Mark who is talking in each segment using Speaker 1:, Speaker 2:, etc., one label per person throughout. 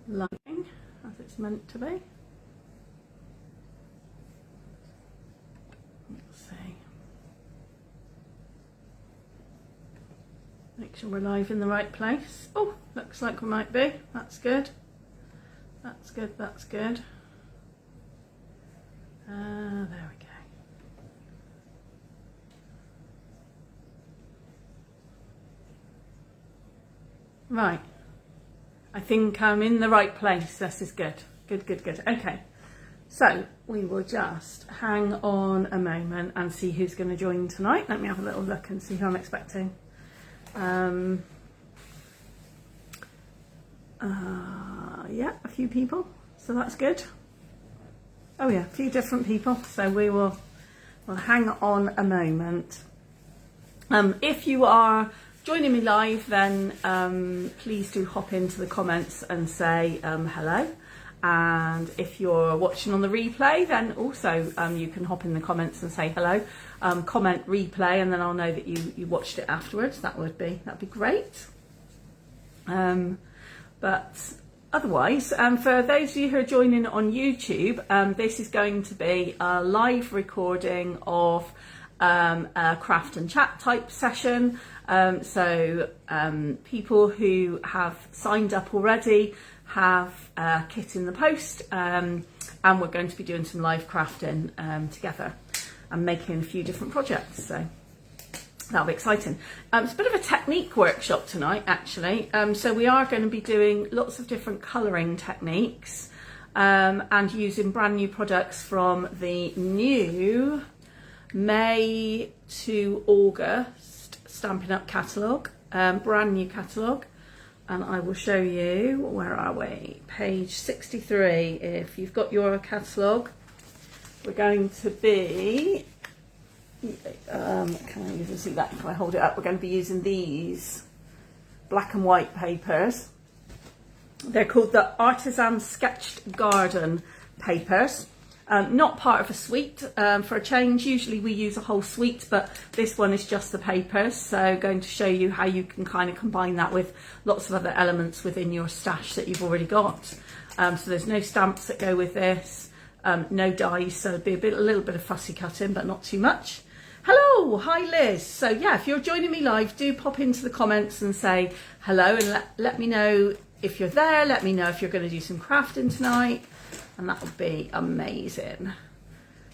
Speaker 1: lighting as it's meant to be. Let's see. Make sure we're live in the right place. Oh, looks like we might be. That's good. That's good, that's good. There we go. Right. I think I'm in the right place. This is good. Good, good, good. Okay. So we will just hang on a moment and see who's going to join tonight. Let me have a little look and see who I'm expecting. Yeah, a few people. So that's good. Oh yeah, a few different people. So we'll hang on a moment. If you are joining me live, then please do hop into the comments and say hello. And if you're watching on the replay, then also you can hop in the comments and say hello. Comment replay, and then I'll know that you watched it afterwards. That'd be great. But otherwise, for those of you who are joining on YouTube, this is going to be a live recording of a craft and chat type session. So people who have signed up already have a kit in the post, and we're going to be doing some live crafting together and making a few different projects. So that'll be exciting. It's a bit of a technique workshop tonight, actually. So we are going to be doing lots of different colouring techniques and using brand new products from the new May to August Stampin Up catalogue, brand new catalogue. And I will show you, where are we? Page 63. If you've got your catalogue, we're going to be, can I even see that if I hold it up? We're going to be using these black and white papers. They're called the Artisan Sketched Garden papers. Not part of a suite for a change. Usually we use a whole suite, but this one is just the papers. So going to show you how you can kind of combine that with lots of other elements within your stash that you've already got. So there's no stamps that go with this, no dies, so it'd be a little bit of fussy cutting, but not too much. Hello, hi Liz. So yeah, if you're joining me live, do pop into the comments and say hello, and let me know if you're there. Let me know if you're going to do some crafting tonight. And that would be amazing.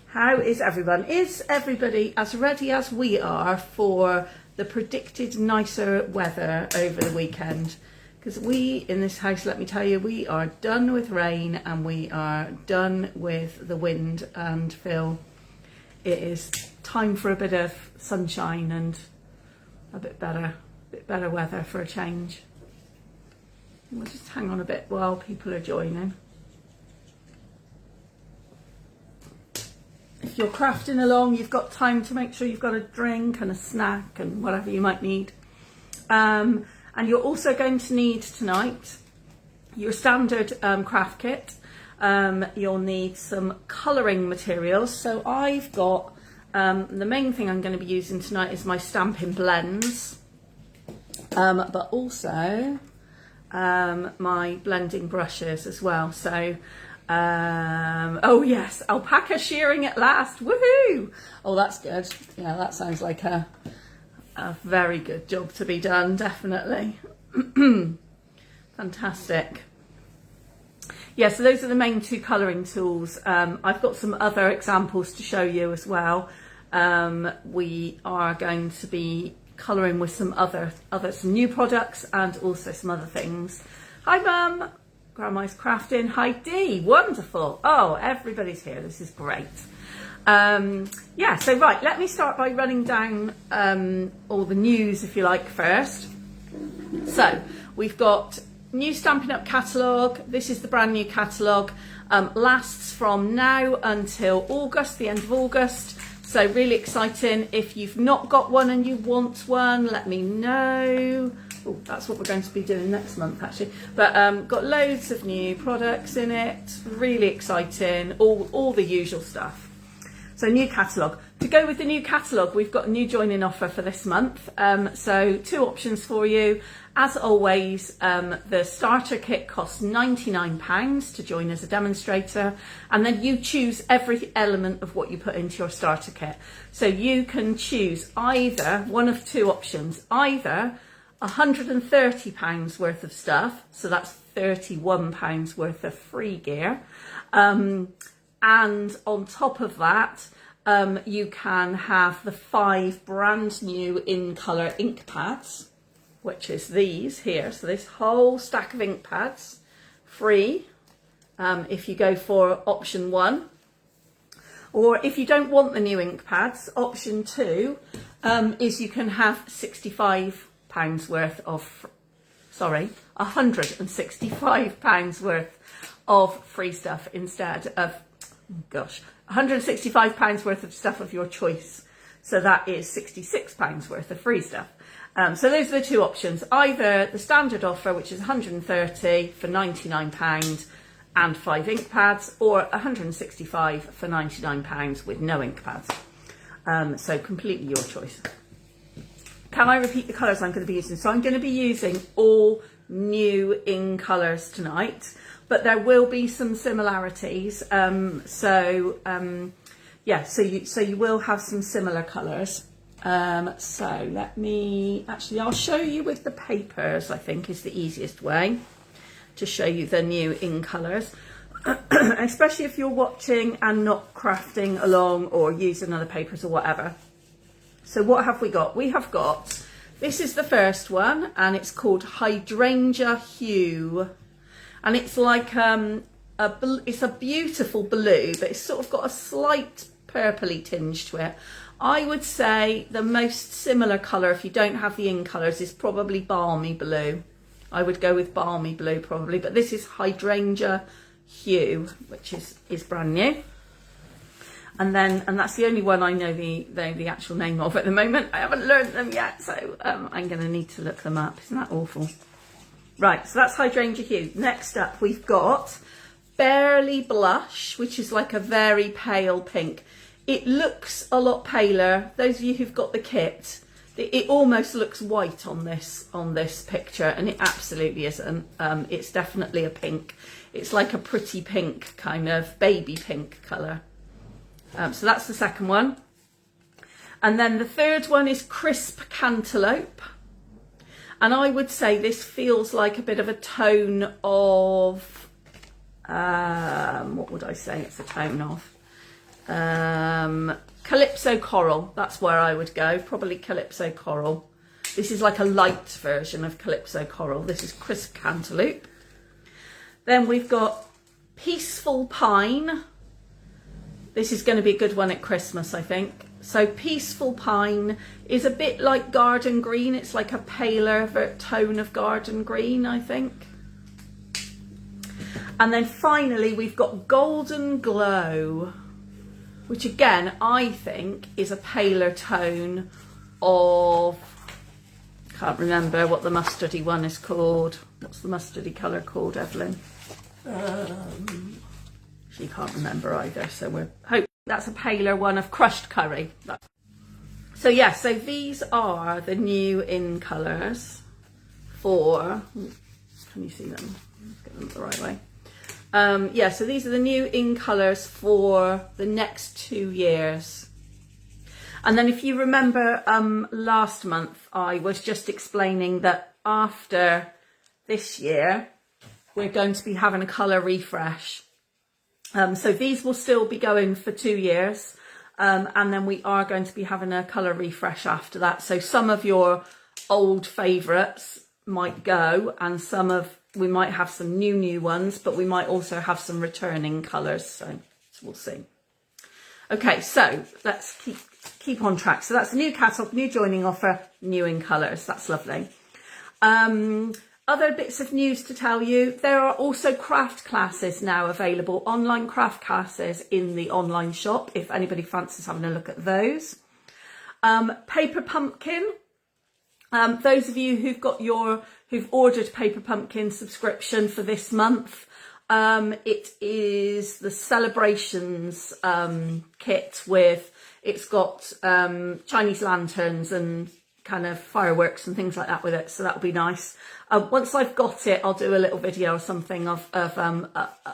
Speaker 1: How is everyone? Is everybody as ready as we are for the predicted nicer weather over the weekend? Because we in this house, let me tell you, we are done with rain and we are done with the wind, and feel it is time for a bit of sunshine and a bit better weather for a change. We'll just hang on a bit while people are joining. If you're crafting along, you've got time to make sure you've got a drink and a snack and whatever you might need. And you're also going to need tonight your standard craft kit. You'll need some colouring materials. So I've got, the main thing I'm going to be using tonight is my Stampin' blends, but also my blending brushes as well. So oh yes, alpaca shearing at last, woohoo! Oh, that's good. Yeah, that sounds like a very good job to be done, definitely. Fantastic. Yeah, so those are the main two colouring tools. I've got some other examples to show you as well. We are going to be colouring with some some new products and also some other things. Hi Mum! Grandma's crafting. Hi Dee, wonderful. Oh, everybody's here. This is great. Yeah, so right, let me start by running down all the news, if you like, first. So we've got new Stampin' Up catalogue. This is the brand new catalogue. Lasts from now until August, the end of August. So really exciting. If you've not got one and you want one, let me know. Oh, that's what we're going to be doing next month, actually. But got loads of new products in it. Really exciting. All the usual stuff. So new catalogue. To go with the new catalogue, we've got a new join-in offer for this month. So 2 options for you. As always, the starter kit costs £99 to join as a demonstrator, and then you choose every element of what you put into your starter kit. So you can choose either one of 2 options, either £130 worth of stuff, so that's £31 worth of free gear, and on top of that, you can have the 5 brand new in colour ink pads, which is these here. So this whole stack of ink pads, free, if you go for option 1. Or if you don't want the new ink pads, option 2 is you can have £65 worth of, sorry, £165 worth of free stuff instead of, gosh, £165 worth of stuff of your choice. So that is £66 worth of free stuff. So those are the 2 options, either the standard offer, which is £130 for £99 and 5 ink pads, or £165 for £99 with no ink pads. So completely your choice. Can I repeat the colours I'm going to be using? So I'm going to be using all new in colours tonight, but there will be some similarities. Yeah, so you will have some similar colours. So let me, actually I'll show you with the papers, I think is the easiest way to show you the new in colours, especially if you're watching and not crafting along or using other papers or whatever. So what have we got? We have got, this is the first one, and it's called Hydrangea Hue, and it's like it's a beautiful blue, but it's sort of got a slight purpley tinge to it. I would say the most similar colour, if you don't have the in colours, is probably Balmy Blue. I would go with Balmy Blue probably, but this is Hydrangea Hue, which is brand new. And that's the only one I know the actual name of at the moment. I haven't learned them yet, so I'm going to need to look them up. Isn't that awful? Right, so that's Hydrangea Hue. Next up, we've got Barely Blush, which is like a very pale pink. It looks a lot paler. Those of you who've got the kit, it almost looks white on this picture, and it absolutely isn't. It's definitely a pink. It's like a pretty pink, kind of baby pink colour. So that's the second one. And then the third one is Crisp Cantaloupe. And I would say this feels like a bit of a tone of, what would I say it's a tone of? Calypso Coral, that's where I would go, probably Calypso Coral. This is like a light version of Calypso Coral. This is Crisp Cantaloupe. Then we've got Peaceful Pine. This is going to be a good one at Christmas, I think. So Peaceful Pine is a bit like Garden Green. It's like a paler tone of Garden Green, I think. And then finally we've got Golden Glow, which again, I think is a paler tone of, can't remember what the mustardy one is called. What's the mustardy colour called, Evelyn? She can't remember either, so we're hoping that's a paler one of Crushed Curry. So yeah, so these are the new in colours for, can you see them? Let's get them the right way. Yeah, so these are the new in colours for the next 2 years. And then if you remember last month, I was just explaining that after this year, we're going to be having a colour refresh. So these will still be going for 2 years. And then we are going to be having a colour refresh after that. So some of your old favourites might go, and we might have some new ones, but we might also have some returning colours, so we'll see. Okay, so let's keep on track. So that's the new catalogue, new joining offer, new in colours. That's lovely. Other bits of news to tell you, there are also craft classes now available, online craft classes in the online shop, if anybody fancies having a look at those. Paper Pumpkin. Those of you who've ordered Paper Pumpkin subscription for this month, It is the Celebrations kit with, it's got Chinese lanterns and kind of fireworks and things like that with it, so that'll be nice. Once I've got it, I'll do a little video or something of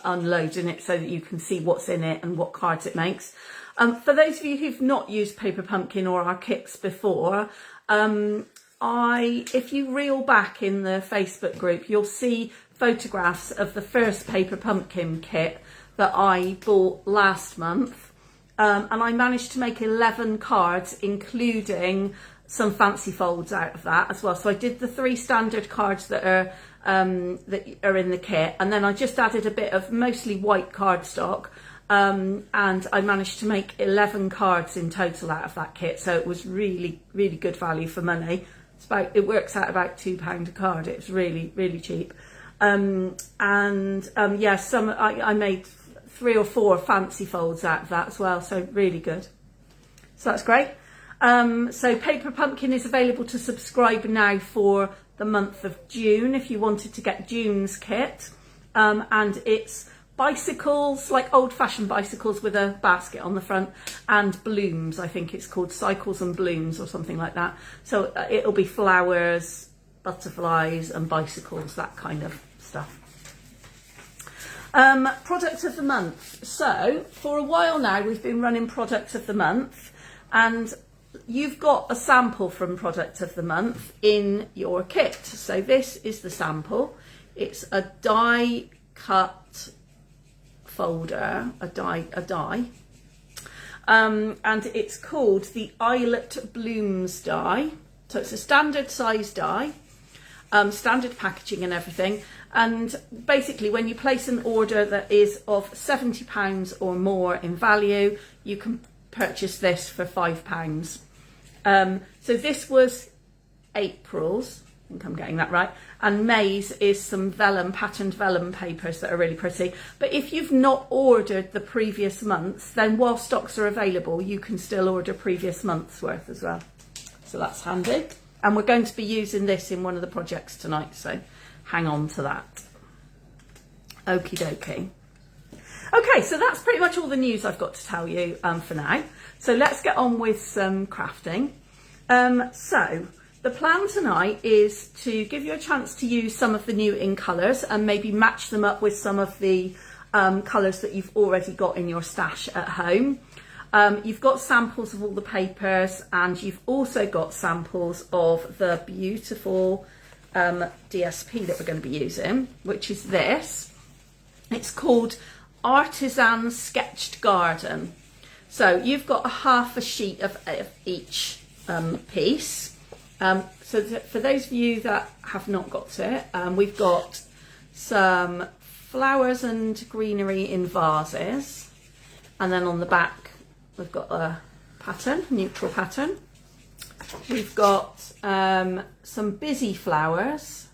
Speaker 1: unloading it so that you can see what's in it and what cards it makes. For those of you who've not used Paper Pumpkin or our kits before, if you reel back in the Facebook group, you'll see photographs of the first Paper Pumpkin kit that I bought last month. And I managed to make 11 cards, including some fancy folds out of that as well. So I did the 3 standard cards that are in the kit, and then I just added a bit of mostly white cardstock, and I managed to make 11 cards in total out of that kit. So it was really, really good value for money. It works out about £2 a card. It's really, really cheap. I made 3 or 4 fancy folds out of that as well. So really good. So that's great. So Paper Pumpkin is available to subscribe now for the month of June if you wanted to get June's kit. And it's bicycles, like old-fashioned bicycles with a basket on the front, and blooms. I think it's called Cycles and Blooms or something like that. So it'll be flowers, butterflies and bicycles, that kind of stuff. Product of the month. So for a while now we've been running Product of the Month, and you've got a sample from Product of the Month in your kit. So this is the sample. It's a die cut folder, a die, and it's called the Eyelet Blooms die. So it's a standard size die, standard packaging and everything. And basically when you place an order that is of £70 or more in value, you can purchase this for £5. So this was April's, I think I'm getting that right, and May's is some vellum, patterned vellum papers that are really pretty. But if you've not ordered the previous months, then while stocks are available, you can still order previous month's worth as well. So that's handy. And we're going to be using this in one of the projects tonight, so hang on to that. Okie dokie. Okay, so that's pretty much all the news I've got to tell you for now. So let's get on with some crafting. So the plan tonight is to give you a chance to use some of the new in colours and maybe match them up with some of the colours that you've already got in your stash at home. You've got samples of all the papers, and you've also got samples of the beautiful DSP that we're going to be using, which is this. It's called Artisan Sketched Garden. So you've got half a sheet of each piece. So for those of you that have not got it, we've got some flowers and greenery in vases, and then on the back we've got a pattern, neutral pattern. We've got some busy flowers,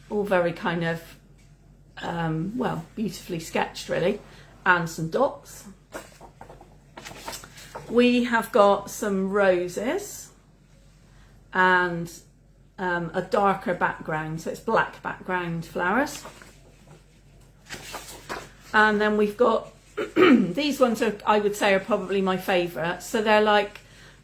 Speaker 1: all very kind of well, beautifully sketched really, and some dots. We have got some roses and a darker background, so it's black background flowers. And then we've got these ones are, I would say, are probably my favourite. So they're like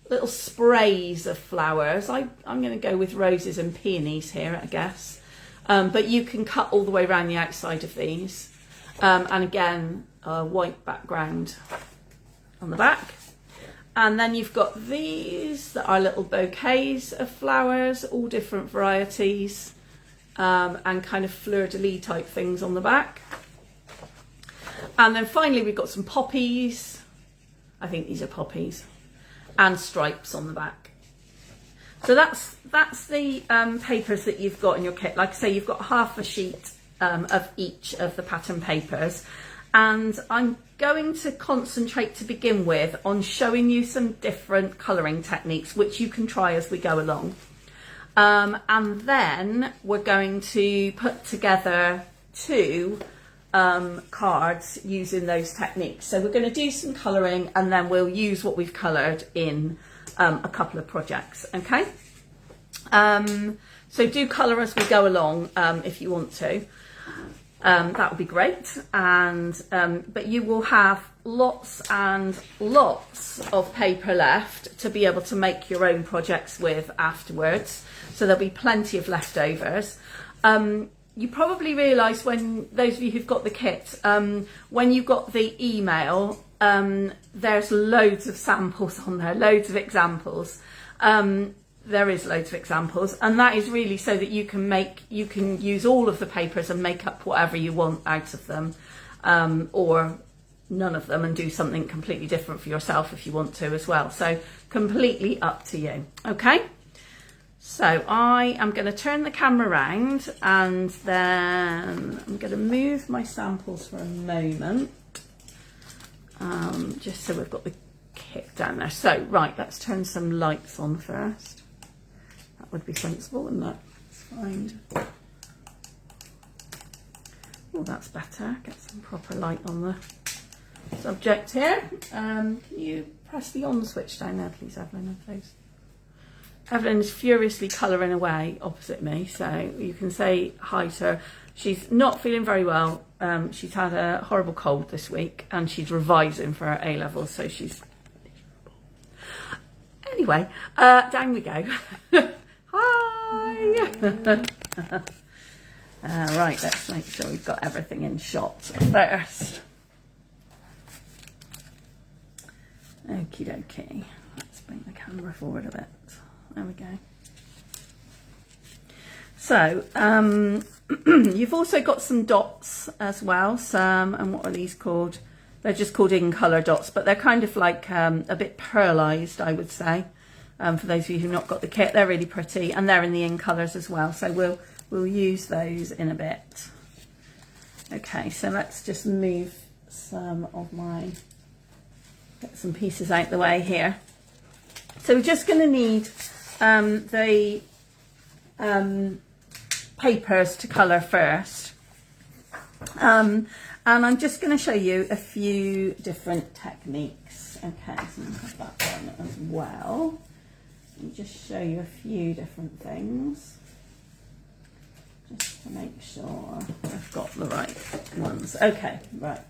Speaker 1: little sprays of flowers. I'm going to go with roses and peonies here, I guess. But you can cut all the way around the outside of these. And again, a white background on the back. And then you've got these that are little bouquets of flowers, all different varieties, and kind of fleur-de-lis type things on the back. And then finally we've got some poppies. I think these are poppies, and stripes on the back. So that's the papers that you've got in your kit. Like I say, you've got half a sheet of each of the pattern papers. And I'm going to concentrate to begin with on showing you some different colouring techniques, which you can try as we go along. And then we're going to put together 2 cards using those techniques. So we're going to do some colouring, and then we'll use what we've coloured in a couple of projects. Okay. So do colour as we go along if you want to. that would be great. And but you will have lots and lots of paper left to be able to make your own projects with afterwards. So there'll be plenty of leftovers. You probably realise, when those of you who've got the kit, when you got the email, there's loads of samples on there, loads of examples. There is loads of examples, and that is really so that you can use all of the papers and make up whatever you want out of them, or none of them, and do something completely different for yourself if you want to as well. So completely up to you. Okay, so I am going to turn the camera around, and then I'm going to move my samples for a moment, just so we've got the kit down there. So right, let's turn some lights on first. That would be sensible, wouldn't it? Let's find. Oh, that's better. Get some proper light on the subject here. Can you press the on switch down there, please, Evelyn, please? Evelyn is furiously colouring away opposite me, so you can say hi to her. She's not feeling very well. She's had a horrible cold this week, and she's revising for her A-levels, so she's... Anyway, down we go. Hi! Right, let's make sure we've got everything in shot first. Okie dokie. Let's bring the camera forward a bit. There we go. So, you've also got some dots as well. Some, and what are these called? They're just called in colour dots, but they're kind of like a bit pearlised, I would say. For those of you who've not got the kit, they're really pretty, and they're in the in colours as well. So we'll use those in a bit. Okay, so let's just move some of my, get some pieces out the way here. So we're just going to need the papers to colour first. And I'm just going to show you a few different techniques. Okay, so I'll have that one as well. Let me just show you a few different things, just to make sure I've got the right ones. Okay, right.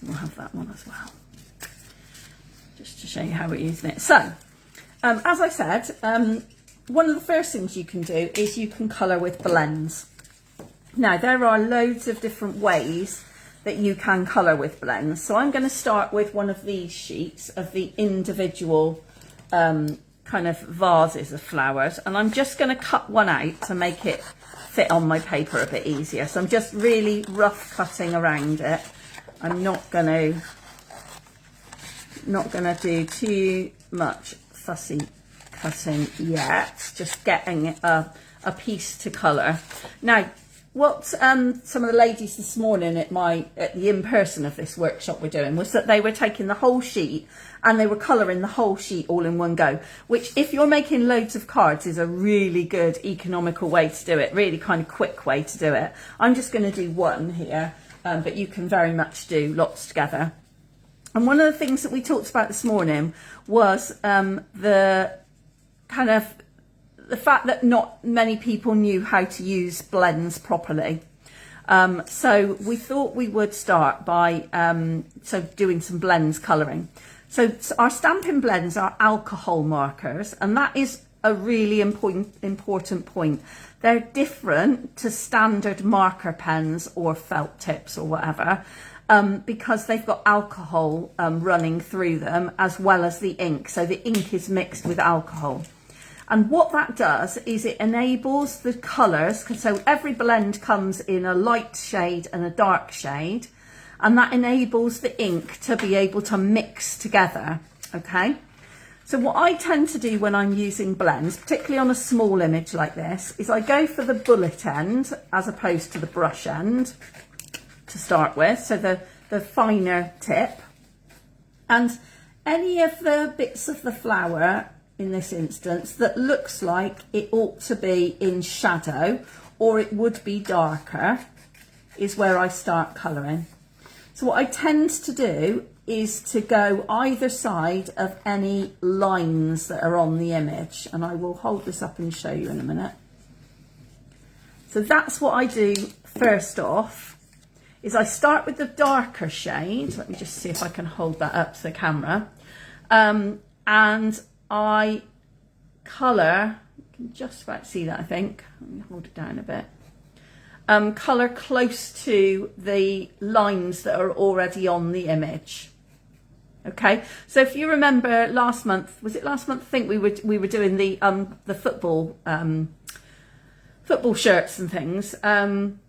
Speaker 1: We'll have that one as well, just to show you how we're using it. So, as I said, one of the first things you can do is you can colour with blends. Now, there are loads of different ways that you can colour with blends. So I'm going to start with one of these sheets of the individual kind of vases of flowers, and I'm just going to cut one out to make it fit on my paper a bit easier. So I'm just really rough cutting around it. I'm not going to do too much fussy cutting yet, just getting a piece to colour. Now, what some of the ladies this morning at the in-person of this workshop were doing was that they were taking the whole sheet and they were colouring the whole sheet all in one go, which, if you're making loads of cards, is a really good economical way to do it, really kind of quick way to do it. I'm just going to do one here, but you can very much do lots together. And one of the things that we talked about this morning was the fact that not many people knew how to use blends properly. So we thought we would start by doing some blends colouring. So our Stampin' blends are alcohol markers, and that is a really important point. They're different to standard marker pens or felt tips or whatever, because they've got alcohol running through them as well as the ink. So the ink is mixed with alcohol. And what that does is it enables the colours, so every blend comes in a light shade and a dark shade, and that enables the ink to be able to mix together, okay? So what I tend to do when I'm using blends, particularly on a small image like this, is I go for the bullet end as opposed to the brush end to start with, so the finer tip. And any of the bits of the flower, in this instance, that looks like it ought to be in shadow or it would be darker, is where I start colouring. So what I tend to do is to go either side of any lines that are on the image, and I will hold this up and show you in a minute. So that's what I do first off is I start with the darker shade. Let me just see if I can hold that up to the camera. And I colour, you can just about see that, I think. Let me hold it down a bit. Colour close to the lines that are already on the image. Okay, so if you remember last month, was it last month? I think we were doing the football shirts and things, and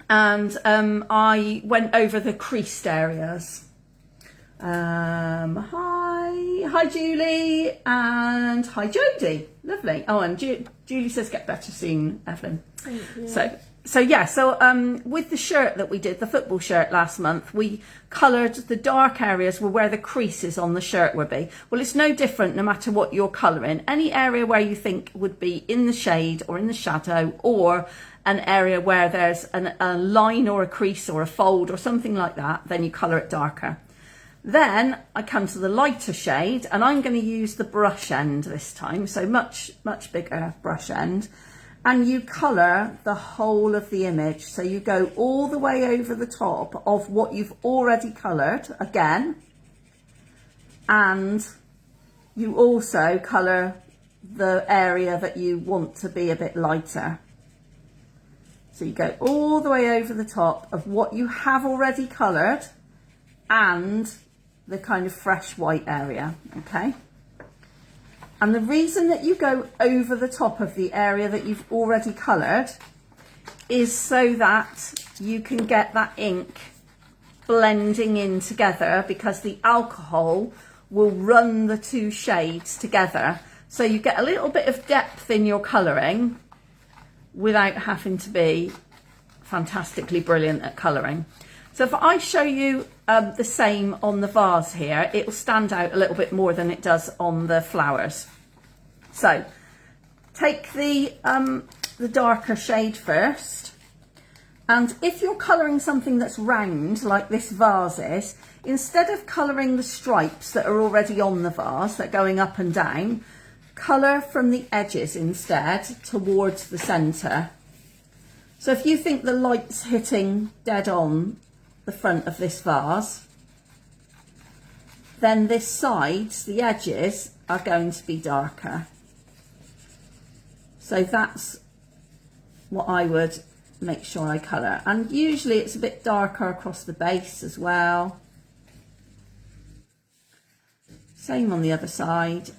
Speaker 1: I went over the creased areas. Hi Julie, and hi Jodie, lovely. Oh, and Julie says get better soon, Evelyn.
Speaker 2: Thank you.
Speaker 1: So with the shirt that we did, the football shirt last month, we coloured the dark areas were where the creases on the shirt would be. Well, it's no different no matter what you're colouring. Any area where you think would be in the shade or in the shadow, or an area where there's a line or a crease or a fold or something like that, then you colour it darker. Then I come to the lighter shade, and I'm going to use the brush end this time, so much bigger brush end. And you colour the whole of the image. So you go all the way over the top of what you've already coloured again. And you also colour the area that you want to be a bit lighter. So you go all the way over the top of what you have already coloured and the kind of fresh white area, okay? And the reason that you go over the top of the area that you've already coloured is so that you can get that ink blending in together, because the alcohol will run the two shades together. So you get a little bit of depth in your colouring without having to be fantastically brilliant at colouring. So if I show you the same on the vase here, it will stand out a little bit more than it does on the flowers. So take the darker shade first, and if you're colouring something that's round like this vase is, instead of colouring the stripes that are already on the vase that are going up and down, colour from the edges instead towards the centre. So if you think the light's hitting dead on the front of this vase, then this side, the edges, are going to be darker. So that's what I would make sure I colour. And usually it's a bit darker across the base as well. Same on the other side.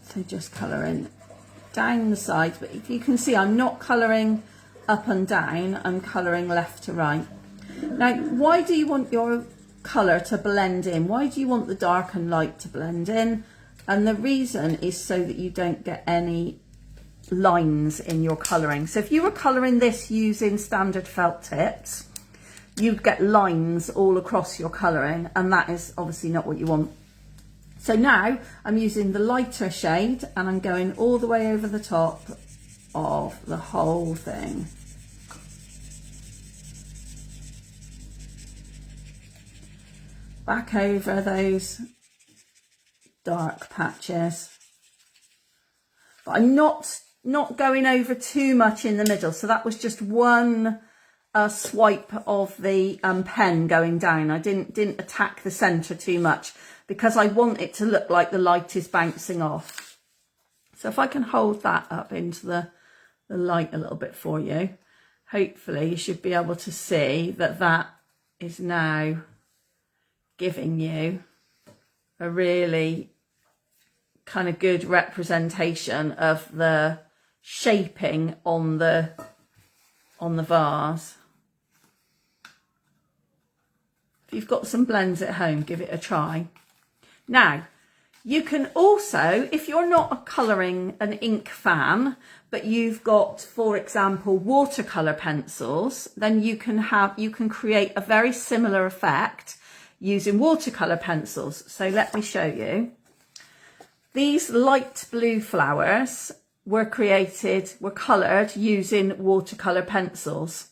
Speaker 1: So just colouring down the sides, but if you can see, I'm not colouring up and down, I'm colouring left to right. Now, why do you want your colour to blend in? Why do you want the dark and light to blend in? And the reason is so that you don't get any lines in your colouring. So if you were colouring this using standard felt tips, you'd get lines all across your colouring, and that is obviously not what you want. So now I'm using the lighter shade, and I'm going all the way over the top of the whole thing. Back over those dark patches. But I'm not going over too much in the middle. So that was just one swipe of the pen going down. I didn't attack the centre too much, because I want it to look like the light is bouncing off. So if I can hold that up into the light a little bit for you, hopefully you should be able to see that that is now giving you a really kind of good representation of the shaping on the vase. If you've got some blends at home, give it a try. Now, you can also, if you're not a colouring an ink fan, but you've got, for example, watercolour pencils, then you can create a very similar effect using watercolour pencils. So let me show you. These light blue flowers were coloured using watercolour pencils.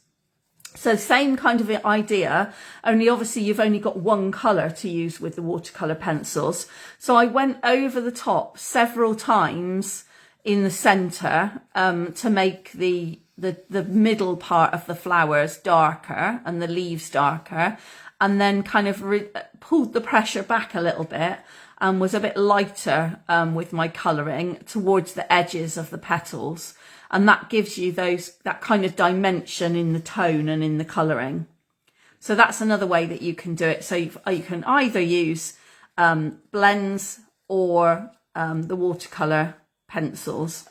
Speaker 1: So same kind of idea, only obviously you've only got one colour to use with the watercolour pencils. So I went over the top several times in the centre to make the the middle part of the flowers darker and the leaves darker, and then kind of pulled the pressure back a little bit and was a bit lighter with my colouring towards the edges of the petals. And that gives you that kind of dimension in the tone and in the colouring. So that's another way that you can do it. So you can either use blends or the watercolour pencils.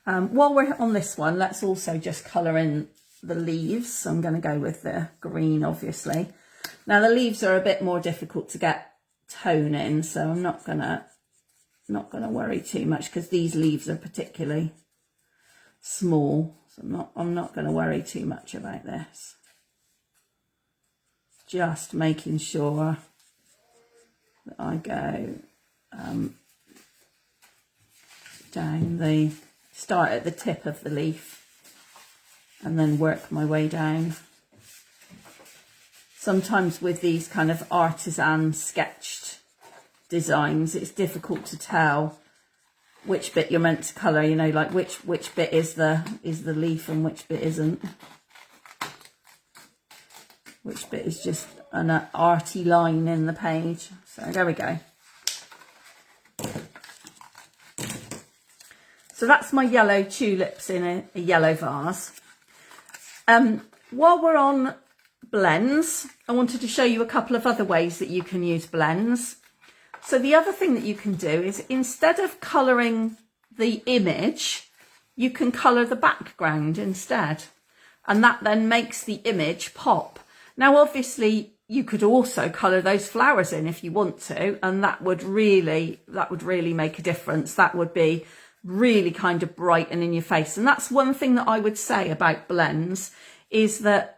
Speaker 1: While we're on this one, let's also just colour in the leaves. So I'm going to go with the green, obviously. Now the leaves are a bit more difficult to get tone in, so I'm not gonna worry too much, because these leaves are particularly small. So I'm not going to worry too much about this. Just making sure that I go start at the tip of the leaf and then work my way down. Sometimes with these kind of artisan sketched designs, it's difficult to tell which bit you're meant to colour, you know, like which bit is the leaf and which bit isn't. Which bit is just an arty line in the page. So there we go. So that's my yellow tulips in a yellow vase. While we're on blends, I wanted to show you a couple of other ways that you can use blends. So the other thing that you can do is, instead of colouring the image, you can colour the background instead. And that then makes the image pop. Now, obviously, you could also colour those flowers in if you want to, and that would really make a difference. That would be really kind of bright and in your face. And that's one thing that I would say about blends, is that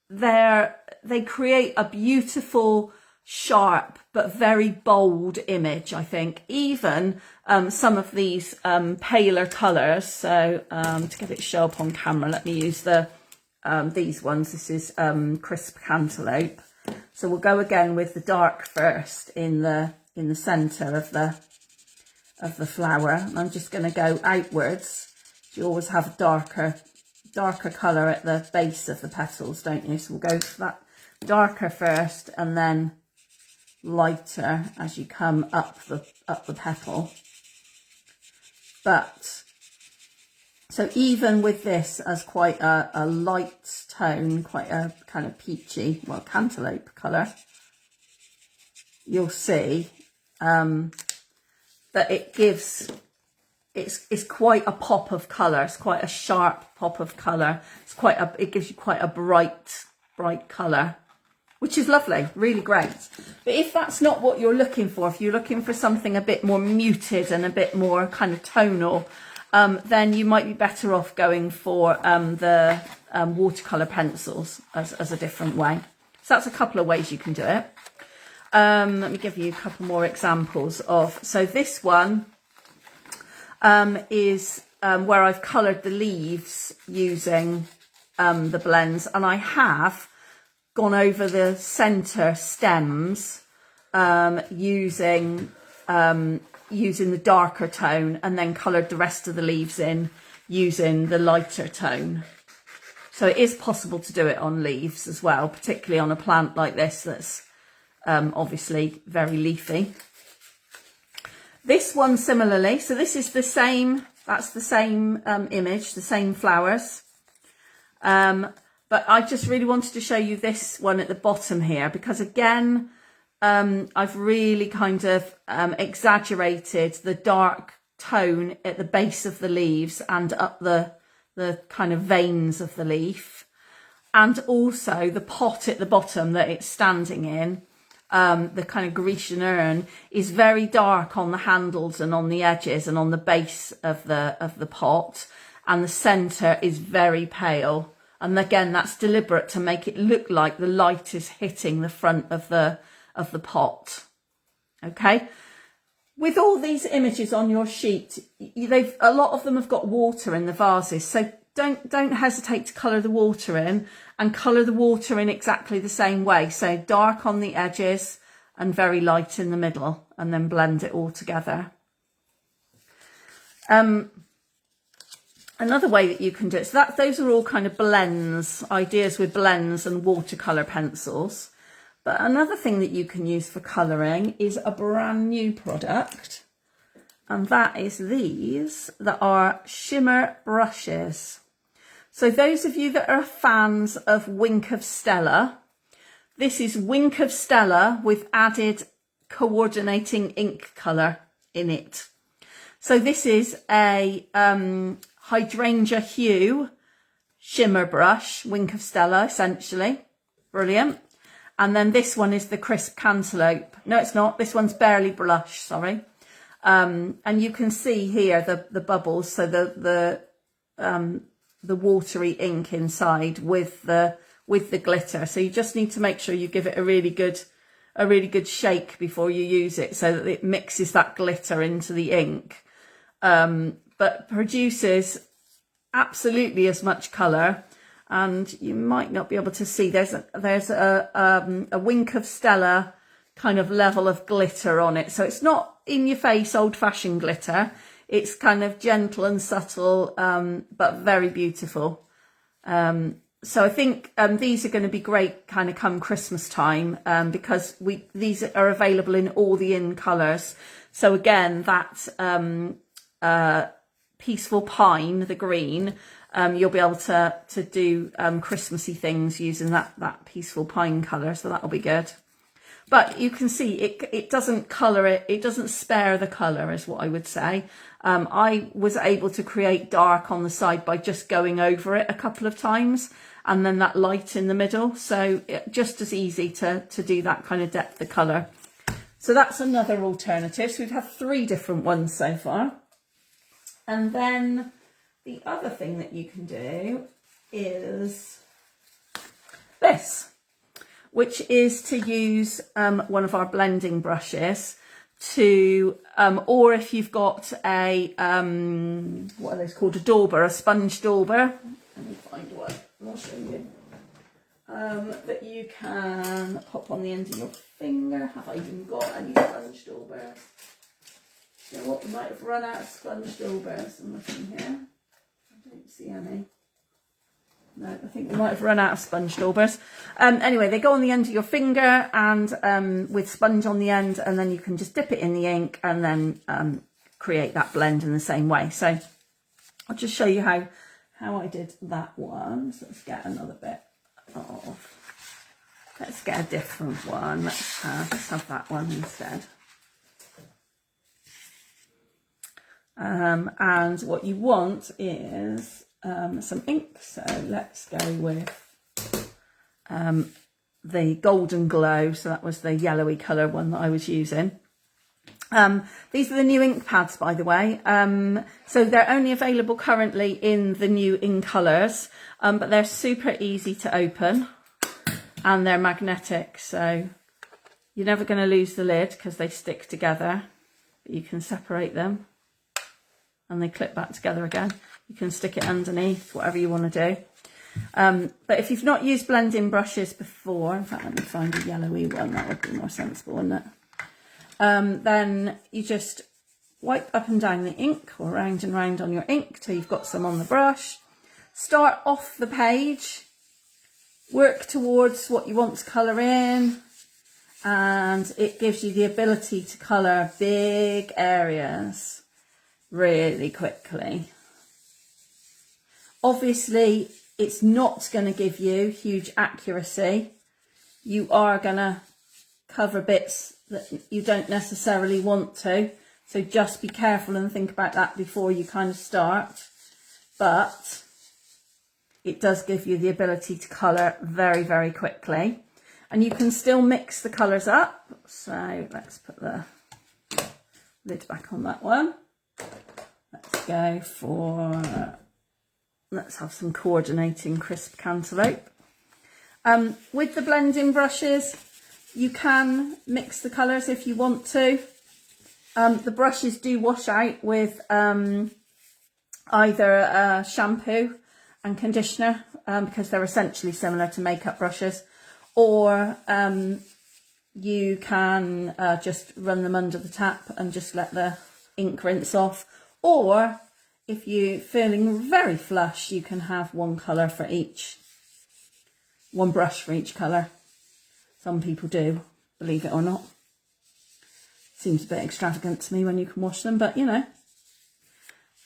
Speaker 1: they create a beautiful, sharp but very bold image. I think even some of these paler colours. So to get it show up on camera, let me use these ones. This is crisp cantaloupe. So we'll go again with the dark first in the centre of the flower. And I'm just going to go outwards. You always have a darker colour at the base of the petals, don't you? So we'll go for that darker first and then lighter as you come up the petal. But so even with this as quite a light tone, quite a kind of peachy, well, cantaloupe colour, you'll see that it gives, it's quite a pop of colour. It's quite a sharp pop of colour. It gives you quite a bright colour, which is lovely, really great. But if that's not what you're looking for, if you're looking for something a bit more muted and a bit more kind of tonal, then you might be better off going for the watercolour pencils as a different way. So that's a couple of ways you can do it. Let me give you a couple more examples of, so this one is where I've coloured the leaves using the blends, and I have gone over the centre stems using the darker tone, and then coloured the rest of the leaves in using the lighter tone. So it is possible to do it on leaves as well, particularly on a plant like this that's obviously very leafy. This one similarly, so this is the same, that's the same image, the same flowers. But I just really wanted to show you this one at the bottom here, because again, I've really kind of exaggerated the dark tone at the base of the leaves and up the kind of veins of the leaf, and also the pot at the bottom that it's standing in. The kind of Grecian urn is very dark on the handles and on the edges and on the base of the pot, and the centre is very pale. And again, that's deliberate to make it look like the light is hitting the front of the pot. Okay. With all these images on your sheet, a lot of them have got water in the vases, so don't hesitate to colour the water in, and colour the water in exactly the same way. So dark on the edges and very light in the middle, and then blend it all together. Another way that you can do it, so those are all kind of blends, ideas with blends and watercolour pencils. But another thing that you can use for colouring is a brand new product, and that is these that are shimmer brushes. So those of you that are fans of Wink of Stella, this is Wink of Stella with added coordinating ink colour in it. So this is a hydrangea hue shimmer brush, Wink of Stella essentially, brilliant. And then this one is the crisp cantaloupe. No, it's not. This one's barely blush, sorry. And you can see here the bubbles, so the watery ink inside with the glitter. So you just need to make sure you give it a really good shake before you use it, so that it mixes that glitter into the ink. But produces absolutely as much colour. And you might not be able to see, there's a Wink of Stella kind of level of glitter on it. So it's not in your face old-fashioned glitter. It's kind of gentle and subtle, but very beautiful. So I think these are going to be great kind of come Christmas time, because these are available in all the in colours. So again, that Peaceful Pine, the green, you'll be able to do Christmassy things using that Peaceful Pine colour, so that'll be good. But you can see it doesn't colour it doesn't spare the colour, is what I would say. I was able to create dark on the side by just going over it a couple of times, and then that light in the middle, so just as easy to do that kind of depth of colour. So that's another alternative. So we've had 3 different ones so far. And then the other thing that you can do is this, which is to use one of our blending brushes to, or if you've got a, what are those called, a dauber, a sponge dauber. Let me find one, I'll show you. That you can pop on the end of your finger. Have I even got any sponge daubers? You know what, we might have run out of sponge daubers. I'm looking here. I don't see any. No, I think we might have run out of sponge daubers. Anyway, they go on the end of your finger and with sponge on the end, and then you can just dip it in the ink and then create that blend in the same way. So I'll just show you how I did that one. So let's get another bit of, let's get a different one. Let's have that one instead. And what you want is some ink, so let's go with the Golden Glow. So that was the yellowy colour one that I was using. These are the new ink pads, by the way. So they're only available currently in the new in colours, but they're super easy to open and they're magnetic, so you're never going to lose the lid because they stick together. But you can separate them and they clip back together again. You can stick it underneath, whatever you want to do. But if you've not used blending brushes before, in fact, let me find a yellowy one, that would be more sensible, wouldn't it? Then you just wipe up and down the ink, or round and round on your ink till you've got some on the brush. Start off the page, work towards what you want to colour in, and it gives you the ability to colour big areas really quickly. Obviously, it's not going to give you huge accuracy. You are going to cover bits that you don't necessarily want to. So just be careful and think about that before you kind of start. But it does give you the ability to colour very, very quickly. And you can still mix the colours up. So let's put the lid back on that one. Let's go for... let's have some coordinating crisp cantaloupe. With the blending brushes, you can mix the colours if you want to. The brushes do wash out with either a shampoo and conditioner, because they're essentially similar to makeup brushes, or you can just run them under the tap and just let the ink rinse off. Or if you're feeling very flush, you can have one colour for each, one brush for each colour. Some people do, believe it or not. Seems a bit extravagant to me when you can wash them, but you know,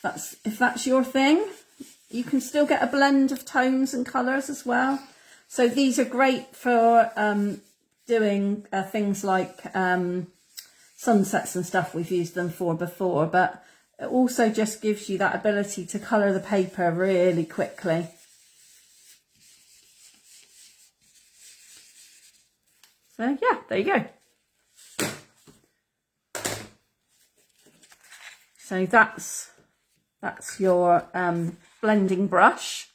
Speaker 1: if that's your thing. You can still get a blend of tones and colours as well. So these are great for doing things like sunsets and stuff. We've used them for before, but it also just gives you that ability to colour the paper really quickly. So yeah, there you go. So that's your blending brush.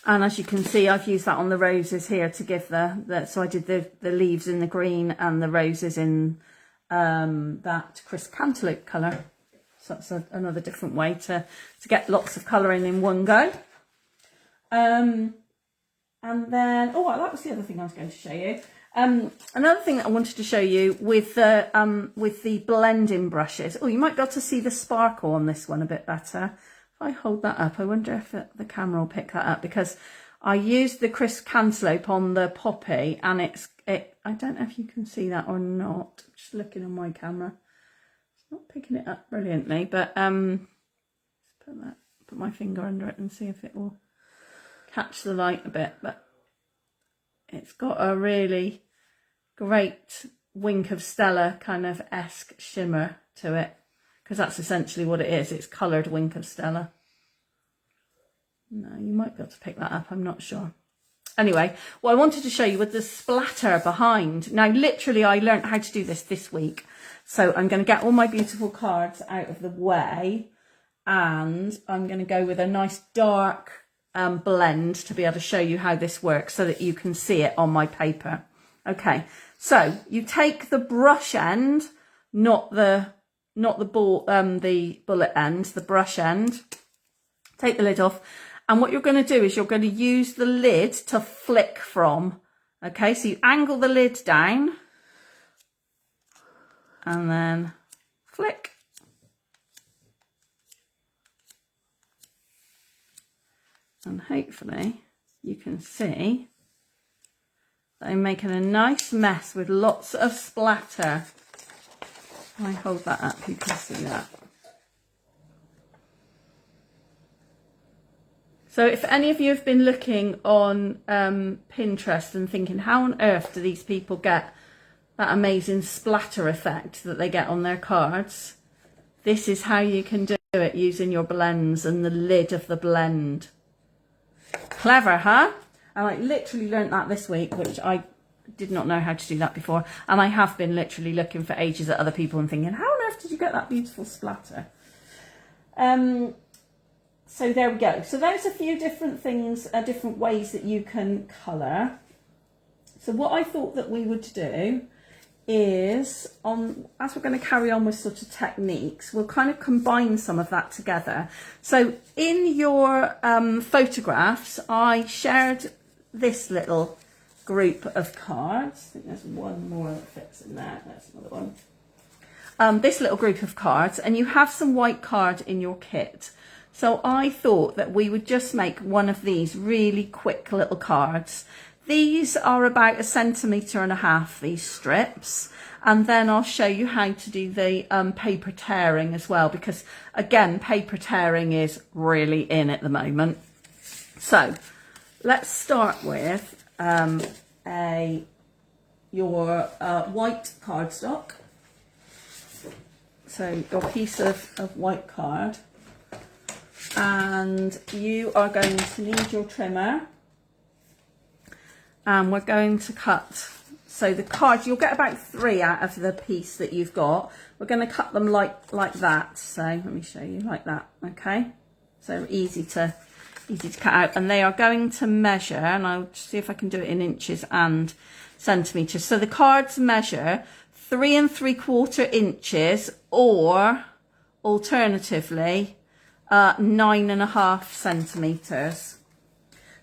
Speaker 1: And as you can see, I've used that on the roses here to give so I did the leaves in the green and the roses in that crisp cantaloupe colour. So that's another different way to get lots of colouring in one go. And then, oh, that was the other thing I was going to show you. Another thing that I wanted to show you with the blending brushes. Oh, you might be able to see the sparkle on this one a bit better. If I hold that up, I wonder if the camera will pick that up, because I used the crisp cantaloupe on the poppy, and I don't know if you can see that or not. Just looking on my camera, it's not picking it up brilliantly, but put my finger under it and see if it will catch the light a bit. But it's got a really great Wink of Stella kind of esque shimmer to it, because that's essentially what it is. It's coloured Wink of Stella. No, you might be able to pick that up, I'm not sure. Anyway, what I wanted to show you was the splatter behind. Now, literally, I learned how to do this week. So I'm going to get all my beautiful cards out of the way, and I'm going to go with a nice dark blend to be able to show you how this works so that you can see it on my paper. Okay, so you take the brush end, not the bullet end, the brush end. Take the lid off, and what you're going to do is you're going to use the lid to flick from. Okay, so you angle the lid down and then flick. And hopefully you can see that I'm making a nice mess with lots of splatter. If I hold that up, you can see that. So if any of you have been looking on Pinterest and thinking, how on earth do these people get that amazing splatter effect that they get on their cards? This is how you can do it using your blends and the lid of the blend. Clever, huh? And I literally learnt that this week, which I did not know how to do that before. And I have been literally looking for ages at other people and thinking, how on earth did you get that beautiful splatter? So there we go. So there's a few different things, different ways that you can colour. So what I thought that we would do is, as we're going to carry on with sort of techniques, we'll kind of combine some of that together. So in your photographs, I shared this little group of cards. I think there's one more that fits in there. There's another one. This little group of cards, and you have some white card in your kit. So I thought that we would just make one of these really quick little cards. These are about 1.5 centimetres, these strips, and then I'll show you how to do the paper tearing as well, because again, paper tearing is really in at the moment. So let's start with your white cardstock. So your piece of white card, and you are going to need your trimmer. And we're going to cut, so the cards, you'll get about 3 out of the piece that you've got. We're going to cut them like that. So let me show you, like that, okay? So easy to cut out. And they are going to measure, and I'll see if I can do it in inches and centimetres. So the cards measure 3 3/4 inches, or alternatively, 9.5 centimetres.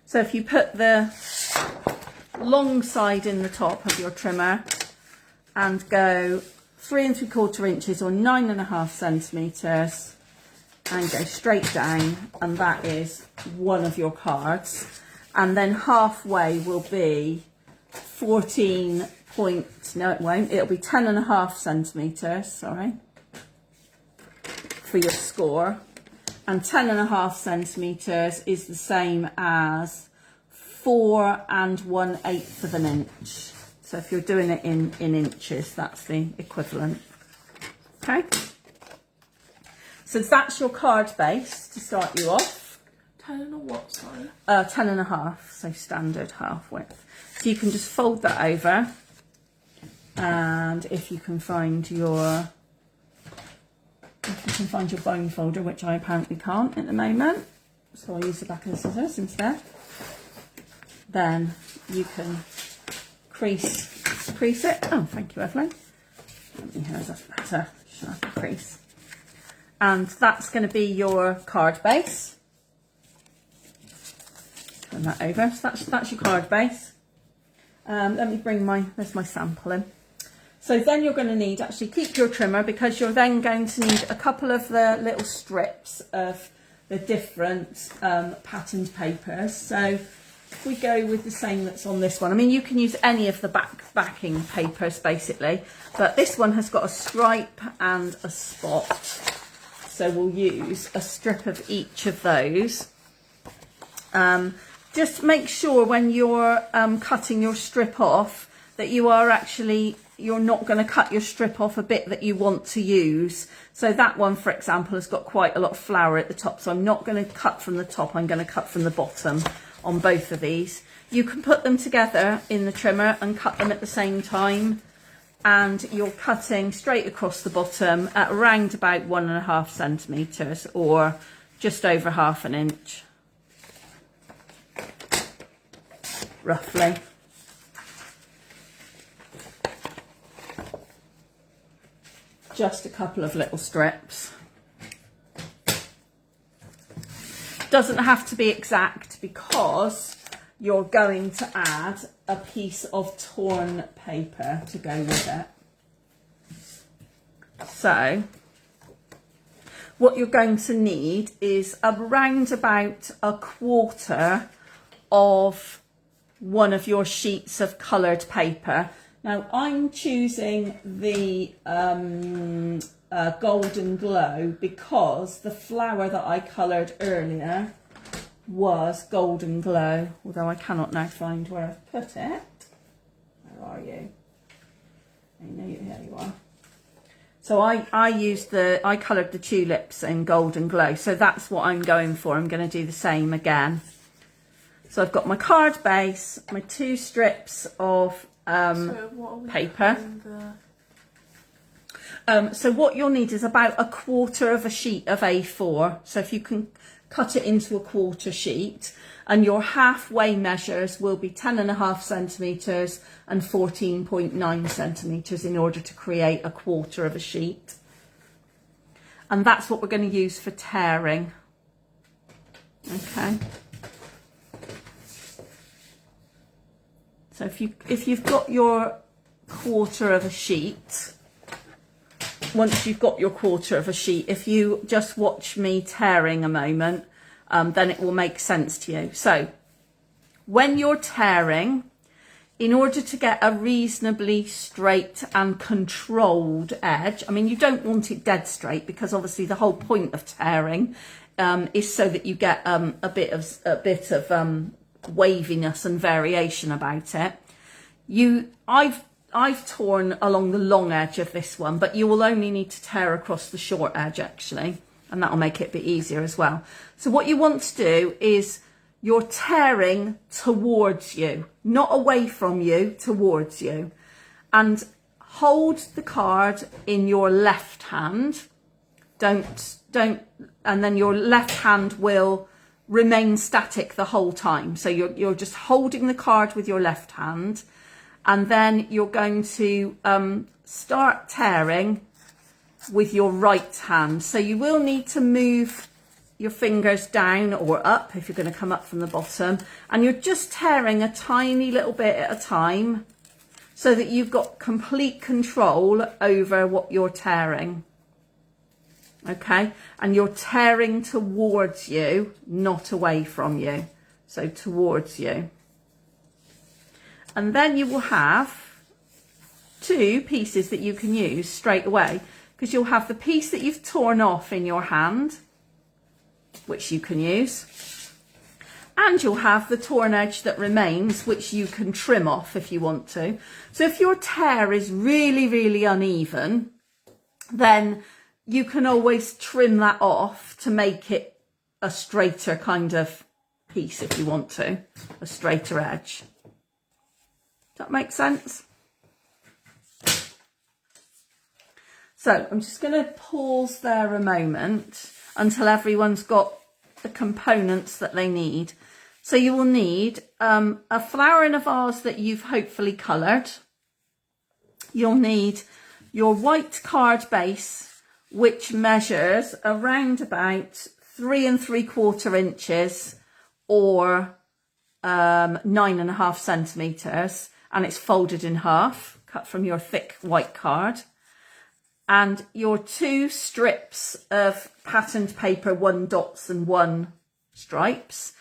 Speaker 1: So if you put the long side in the top of your trimmer and go 3 3/4 inches or 9.5 centimetres, and go straight down, and that is one of your cards. And then halfway will be 14 point, no it won't, it'll be 10.5 centimetres, sorry, for your score. And 10.5 centimetres is the same as 4 1/8 of an inch. So if you're doing it in inches, that's the equivalent. Okay. So that's your card base to start you off.
Speaker 2: 10 and a what, sorry?
Speaker 1: 10.5, so standard half width. So you can just fold that over, and if you can find your bone folder, which I apparently can't at the moment, so I'll use the back of the scissors instead. Then you can crease it. Oh, thank you, Evelyn. Let me hear that's better. Sharp crease. And that's going to be your card base. Turn that over. So that's your card base. Let me bring there's my sample in. So then you're going to need, actually keep your trimmer, because you're then going to need a couple of the little strips of the different patterned papers. So if we go with the same that's on this one, I mean you can use any of the backing papers basically, but this one has got a stripe and a spot. So we'll use a strip of each of those. Just make sure when you're cutting your strip off that you're not going to cut your strip off a bit that you want to use. So that one, for example, has got quite a lot of flower at the top. So I'm not going to cut from the top, I'm going to cut from the bottom on both of these. You can put them together in the trimmer and cut them at the same time. And you're cutting straight across the bottom at around about 1.5 centimetres or just over half an inch, roughly. Just a couple of little strips. Doesn't have to be exact because you're going to add a piece of torn paper to go with it. So what you're going to need is around about 1/4 of one of your sheets of coloured paper. Now I'm choosing the Golden Glow because the flower that I coloured earlier was Golden Glow, although I cannot now find where I've put it. Where are you? There you are. So I coloured the tulips in Golden Glow, so that's what I'm going for. I'm going to do the same again. So I've got my card base, my 2 strips of paper. So what you'll need is about 1/4 of a sheet of A4. So if you can cut it into a 1/4 sheet, and your halfway measures will be 10.5 centimetres and 14.9 centimetres in order to create 1/4 of a sheet. And that's what we're going to use for tearing. Okay. So if you've got your 1/4 of a sheet, once you've got your 1/4 of a sheet, if you just watch me tearing a moment, then it will make sense to you. So when you're tearing, in order to get a reasonably straight and controlled edge, I mean you don't want it dead straight because obviously the whole point of tearing is so that you get a bit of waviness and variation about it. I've torn along the long edge of this one, but you will only need to tear across the short edge actually, and that'll make it a bit easier as well. So what you want to do is you're tearing towards you, not away from you, towards you, and hold the card in your left hand. Don't, and then your left hand will remain static the whole time. So you're just holding the card with your left hand, and then you're going to start tearing with your right hand. So you will need to move your fingers down or up if you're going to come up from the bottom, and you're just tearing a tiny little bit at a time so that you've got complete control over what you're tearing. okay? And you're tearing towards you, not away from you. So towards you. And then you will have two pieces that you can use straight away, because you'll have the piece that you've torn off in your hand, which you can use, and you'll have the torn edge that remains, which you can trim off if you want to. So if your tear is really, really uneven, then you can always trim that off to make it a straighter kind of piece if you want to, a straighter edge. Does that make sense? So I'm just going to pause there a moment until everyone's got the components that they need. So you will need a flower in a vase that you've hopefully coloured. You'll need your white card base, which measures around about 3 3/4 inches or 9.5 centimetres, and it's folded in half, cut from your thick white card. And your 2 strips of patterned paper, 1 dots and 1 stripes,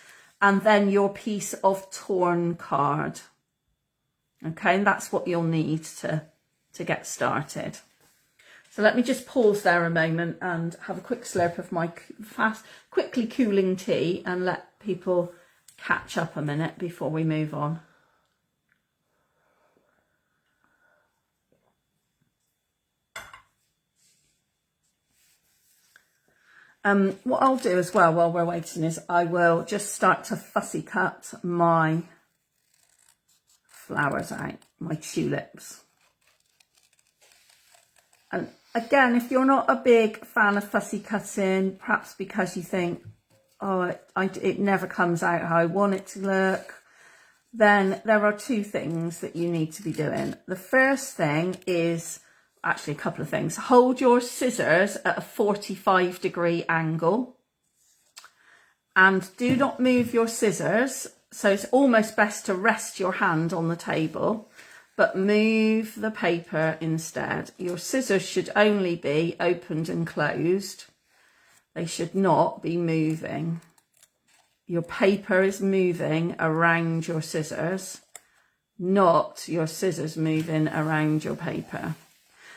Speaker 1: and then your piece of torn card. Okay, and that's what you'll need to get started. So let me just pause there a moment and have a quick slurp of my quickly cooling tea and let people catch up a minute before we move on. What I'll do as well while we're waiting is I will just start to fussy cut my flowers out, my tulips. And again, if you're not a big fan of fussy cutting, perhaps because you think, oh, it never comes out how I want it to look, then there are 2 things that you need to be doing. The first thing is, actually a couple of things. Hold your scissors at a 45-degree angle and do not move your scissors. So it's almost best to rest your hand on the table, but move the paper instead. Your scissors should only be opened and closed. They should not be moving. Your paper is moving around your scissors, not your scissors moving around your paper.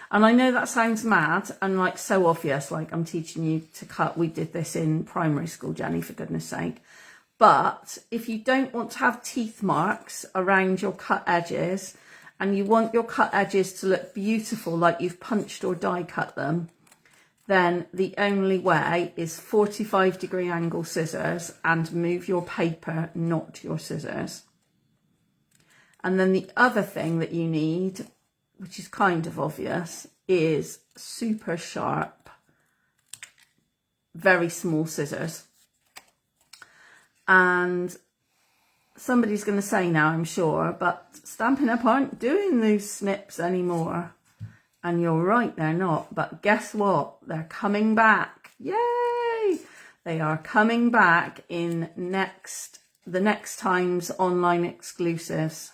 Speaker 1: And I know that sounds mad and like so obvious, like I'm teaching you to cut. We did this in primary school, Jenny, for goodness sake. But if you don't want to have teeth marks around your cut edges and you want your cut edges to look beautiful, like you've punched or die cut them, then the only way is 45-degree angle scissors and move your paper, not your scissors. And then the other thing that you need, which is kind of obvious, is super sharp, very small scissors. And somebody's going to say now, I'm sure, but Stampin' Up aren't doing those snips anymore. And you're right, they're not. But guess what? They're coming back. Yay! They are coming back in the next time's online exclusives.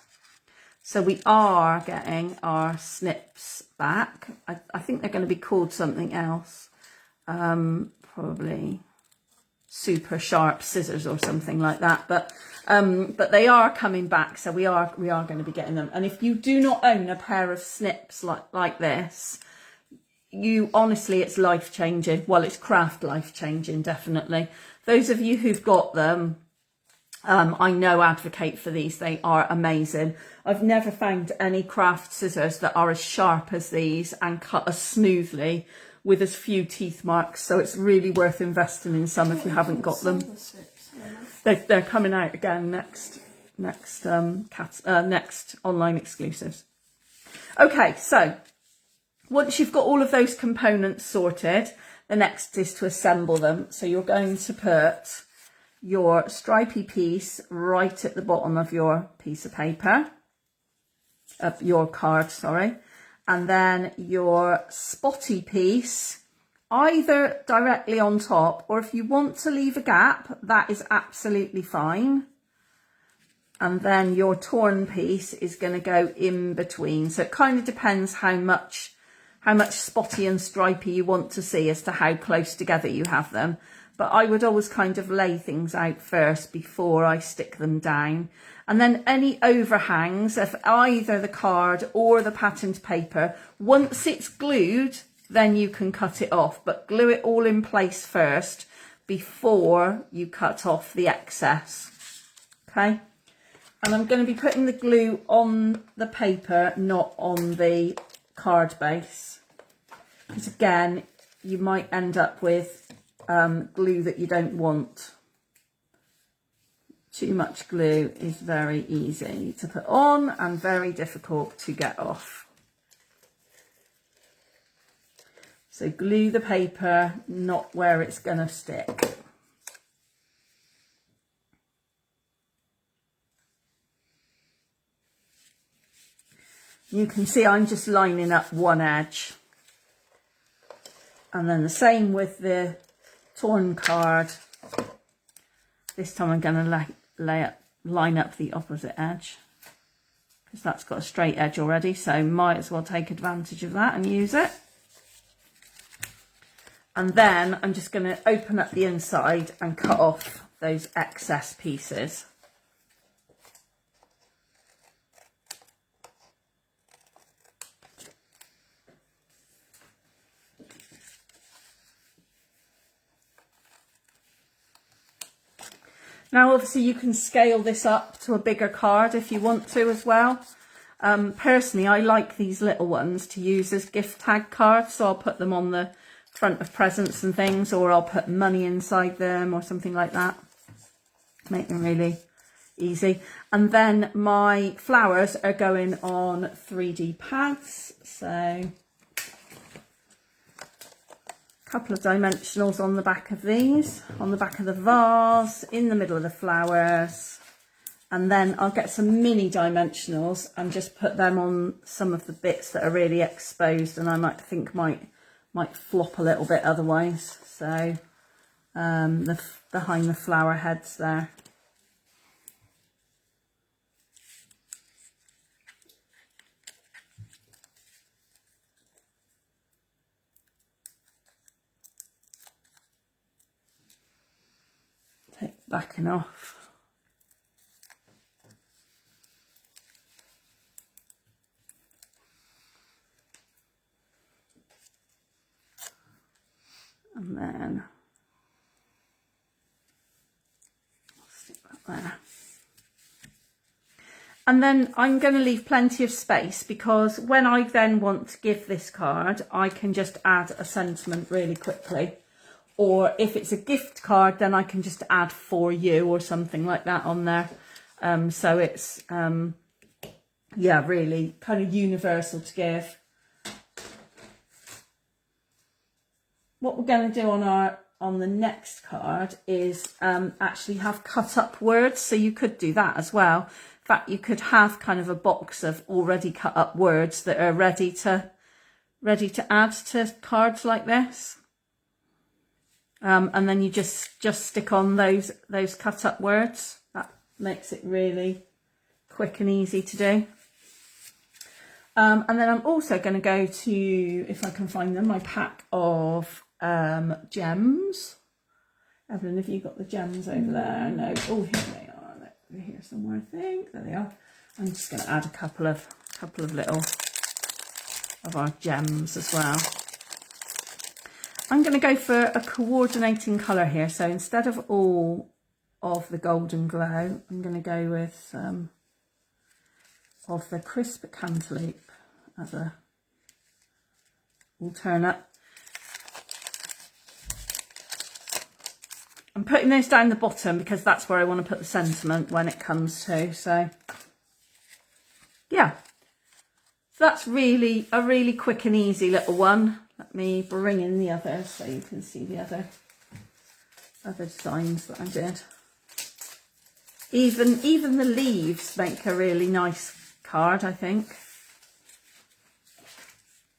Speaker 1: So we are getting our snips back. I think they're going to be called something else. Probably super sharp scissors or something like that. But they are coming back. So we are going to be getting them. And if you do not own a pair of snips like this, you honestly, it's life-changing. Well, it's craft life-changing, definitely. Those of you who've got them, I know advocate for these. They are amazing. I've never found any craft scissors that are as sharp as these and cut as smoothly with as few teeth marks. So it's really worth investing in some if you haven't got them. They're coming out again next online exclusives. Okay, so once you've got all of those components sorted, the next is to assemble them. So you're going to put your stripy piece right at the bottom of your piece of paper, of your card, sorry, and then your spotty piece either directly on top, or if you want to leave a gap, that is absolutely fine. And then your torn piece is going to go in between. So it kind of depends how how much spotty and stripy you want to see as to how close together you have them. But I would always kind of lay things out first before I stick them down. And then any overhangs of either the card or the patterned paper, once it's glued, then you can cut it off, but glue it all in place first before you cut off the excess. Okay, and I'm going to be putting the glue on the paper, not on the card base, because again, you might end up with glue that you don't want. Too much glue is very easy to put on and very difficult to get off. So glue the paper, not where it's going to stick. You can see I'm just lining up one edge. And then the same with the torn card. This time I'm going to line up the opposite edge, because that's got a straight edge already, so might as well take advantage of that and use it. And then I'm just going to open up the inside and cut off those excess pieces. Now obviously you can scale this up to a bigger card if you want to as well. Personally, I like these little ones to use as gift tag cards, so I'll put them on the front of presents and things, or I'll put money inside them or something like that. Make them really easy. And then my flowers are going on 3D pads, so couple of dimensionals on the back of these, on the back of the vase, in the middle of the flowers, and then I'll get some mini dimensionals and just put them on some of the bits that are really exposed and I might flop a little bit otherwise. So behind the flower heads there. Backing off. And then I'll stick that there. And then I'm going to leave plenty of space, because when I then want to give this card, I can just add a sentiment really quickly. Or if it's a gift card, then I can just add "for you" or something like that on there. So it's, yeah, really kind of universal to give. What we're going to do on the next card is actually have cut up words. So you could do that as well. In fact, you could have kind of a box of already cut up words that are ready to add to cards like this. And then you just stick on those cut up words. That makes it really quick and easy to do. And then I'm also going to go to, if I can find them, my pack of gems. Evelyn, have you got the gems over there? No. Oh, here they are. They're here somewhere, I think. There they are. I'm just going to add a couple of little of our gems as well. I'm going to go for a coordinating colour here. So instead of all of the Golden Glow, I'm going to go with some of the Crisp Cantaloupe as a alternate. I'm putting those down the bottom because that's where I want to put the sentiment when it comes to. So yeah, so that's really a really quick and easy little one. Let me bring in the others so you can see the other designs that I did. Even the leaves make a really nice card, I think.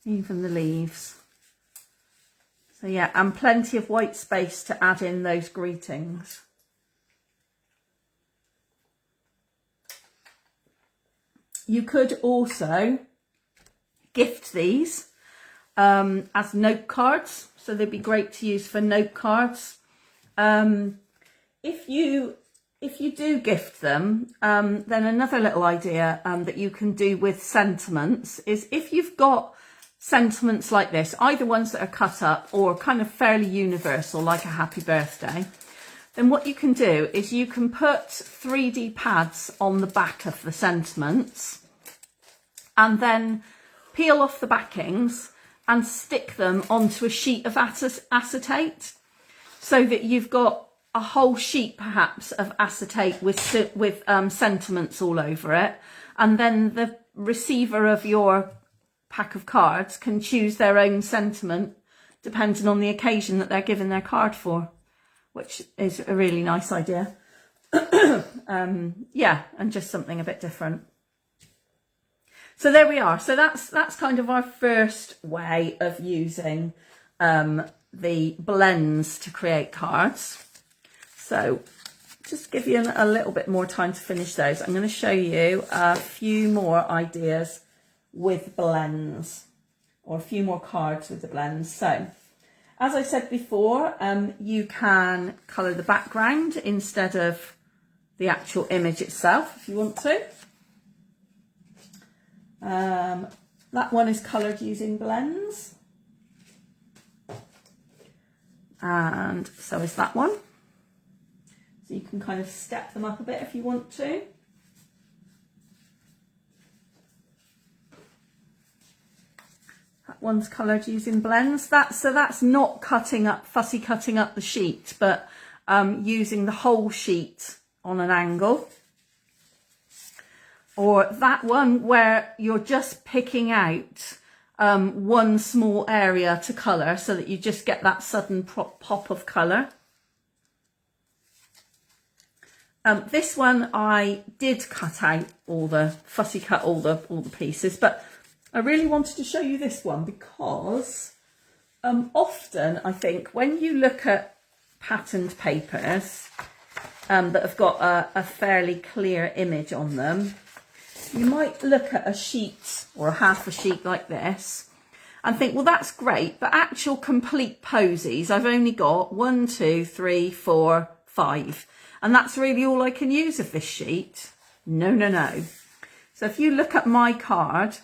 Speaker 1: Even the leaves. So yeah, and plenty of white space to add in those greetings. You could also gift these. as note cards. So they'd be great to use for note cards. If you do gift them, then another little idea that you can do with sentiments is if you've got sentiments like this, either ones that are cut up or kind of fairly universal, like a happy birthday, then what you can do is you can put 3D pads on the back of the sentiments and then peel off the backings and stick them onto a sheet of acetate, so that you've got a whole sheet perhaps of acetate with sentiments all over it, and then the receiver of your pack of cards can choose their own sentiment depending on the occasion that they're giving their card for, which is a really nice idea. Yeah, and just something a bit different. So there we are. So that's kind of our first way of using the blends to create cards. So just give you a little bit more time to finish those. I'm going to show you a few more ideas with blends, or a few more cards with the blends. So as I said before, you can colour the background instead of the actual image itself if you want to. That one is coloured using blends, and so is that one. So you can kind of step them up a bit if you want to. That one's coloured using blends. So that's not fussy cutting up the sheet, but using the whole sheet on an angle. Or that one where you're just picking out one small area to colour, so that you just get that sudden pop of colour. This one I did cut out fussy cut all the pieces, but I really wanted to show you this one because often I think when you look at patterned papers that have got a fairly clear image on them, you might look at a sheet or half a sheet like this and think, well, that's great, but actual complete posies, I've only got 1, 2, 3, 4, 5. And that's really all I can use of this sheet. No, no, no. So if you look at my card,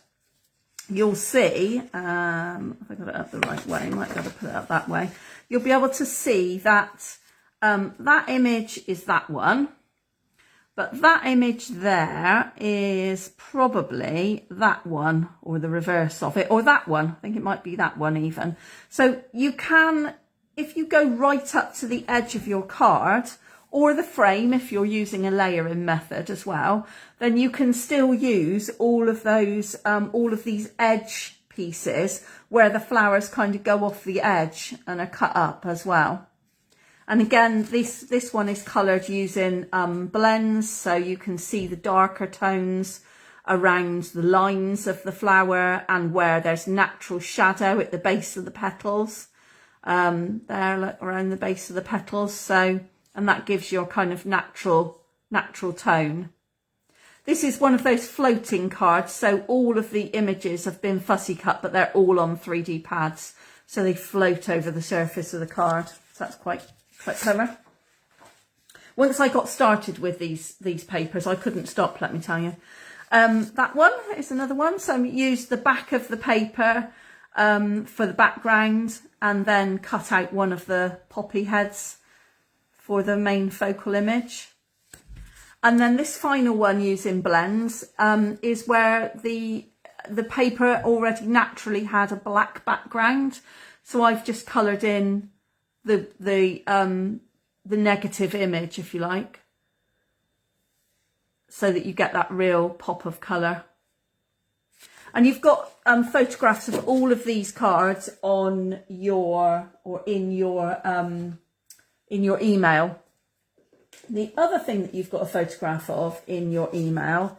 Speaker 1: you'll see, if I got it up the right way, I might be able to put it up that way. You'll be able to see that that image is that one. But that image there is probably that one, or the reverse of it, or that one. I think it might be that one even. So you can, if you go right up to the edge of your card, or the frame, if you're using a layering method as well, then you can still use all of those, all of these edge pieces where the flowers kind of go off the edge and are cut up as well. And again, this one is coloured using blends, so you can see the darker tones around the lines of the flower and where there's natural shadow at the base of the petals. There, look, around the base of the petals. So, and that gives your kind of natural tone. This is one of those floating cards, so all of the images have been fussy cut, but they're all on 3D pads, so they float over the surface of the card. So that's quite clever. Once I got started with these papers, I couldn't stop, let me tell you. That one is another one. So I used the back of the paper for the background, and then cut out one of the poppy heads for the main focal image. And then this final one using blends is where the paper already naturally had a black background, so I've just coloured in the negative image, if you like, so that you get that real pop of colour. And you've got photographs of all of these cards on your, or in your email. The other thing that you've got a photograph of in your email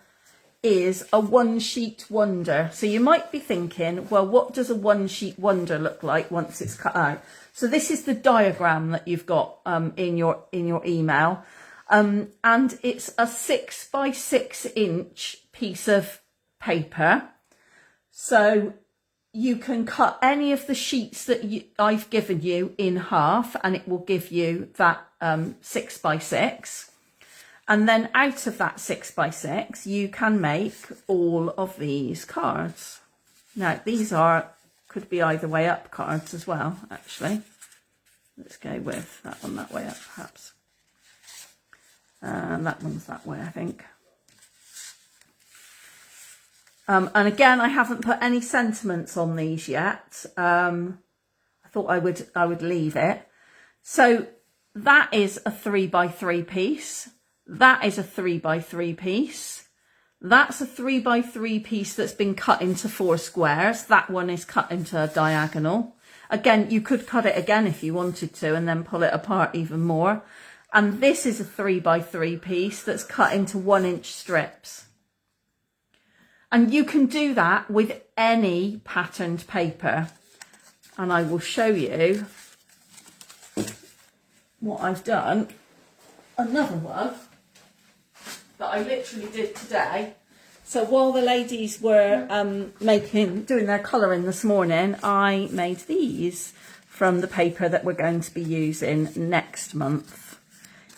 Speaker 1: is a one sheet wonder. So you might be thinking, well, what does a one sheet wonder look like once it's cut out? So this is the diagram that you've got in your email, and it's a 6 by 6 inch piece of paper. So you can cut any of the sheets that I've given you in half, and it will give you that 6x6. And then out of that 6x6, you can make all of these cards. Now, these could be either way up cards as well, actually. Let's go with that one that way up, perhaps. And that one's that way, I think. And again, I haven't put any sentiments on these yet. I thought I would leave it. So that is a 3x3 piece. That is a 3x3 piece. That's a 3x3 piece that's been cut into 4 squares. That one is cut into a diagonal. Again, you could cut it again if you wanted to and then pull it apart even more. And this is a 3x3 piece that's cut into 1-inch strips. And you can do that with any patterned paper. And I will show you what I've done. Another one that I literally did today. So while the ladies were doing their colouring this morning, I made these from the paper that we're going to be using next month.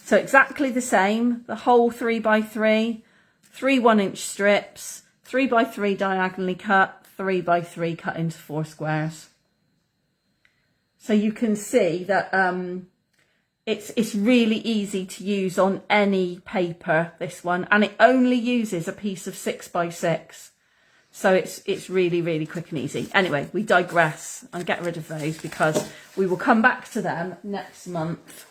Speaker 1: So exactly the same, the whole 3x3, 3 1-inch strips, 3x3 diagonally cut, 3x3 cut into 4 squares. So you can see that it's really easy to use on any paper, this one, and it only uses a piece of 6x6. So it's really, really quick and easy. Anyway, we digress. I'll get rid of those because we will come back to them next month,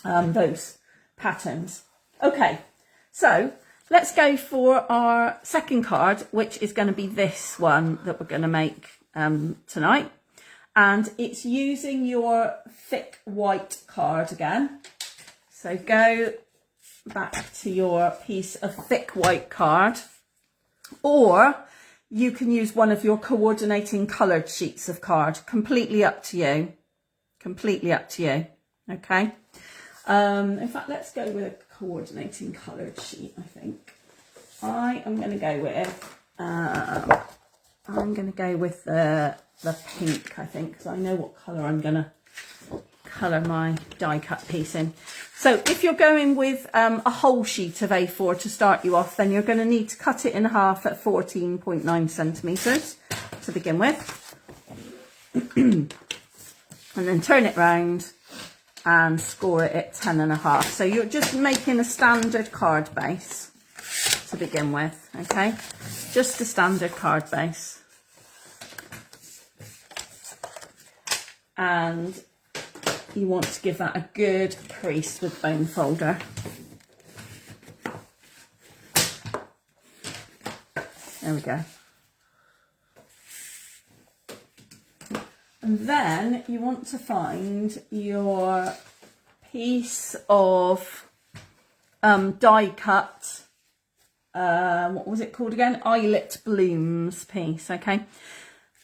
Speaker 1: those patterns. Okay, so let's go for our second card, which is going to be this one that we're going to make tonight. And it's using your thick white card again. So go back to your piece of thick white card, or you can use one of your coordinating coloured sheets of card. Completely up to you. Completely up to you. Okay. In fact, let's go with a coordinating coloured sheet, I think. I am going to go with the pink, I think, because I know what colour I'm going to colour my die cut piece in. So if you're going with a whole sheet of A4 to start you off, then you're going to need to cut it in half at 14.9 centimetres to begin with. And then turn it round and score it at 10.5. So you're just making a standard card base to begin with, okay? Just a standard card base. And you want to give that a good crease with bone folder. There we go. And then you want to find your piece of die cut, what was it called again? Eyelet blooms piece, okay?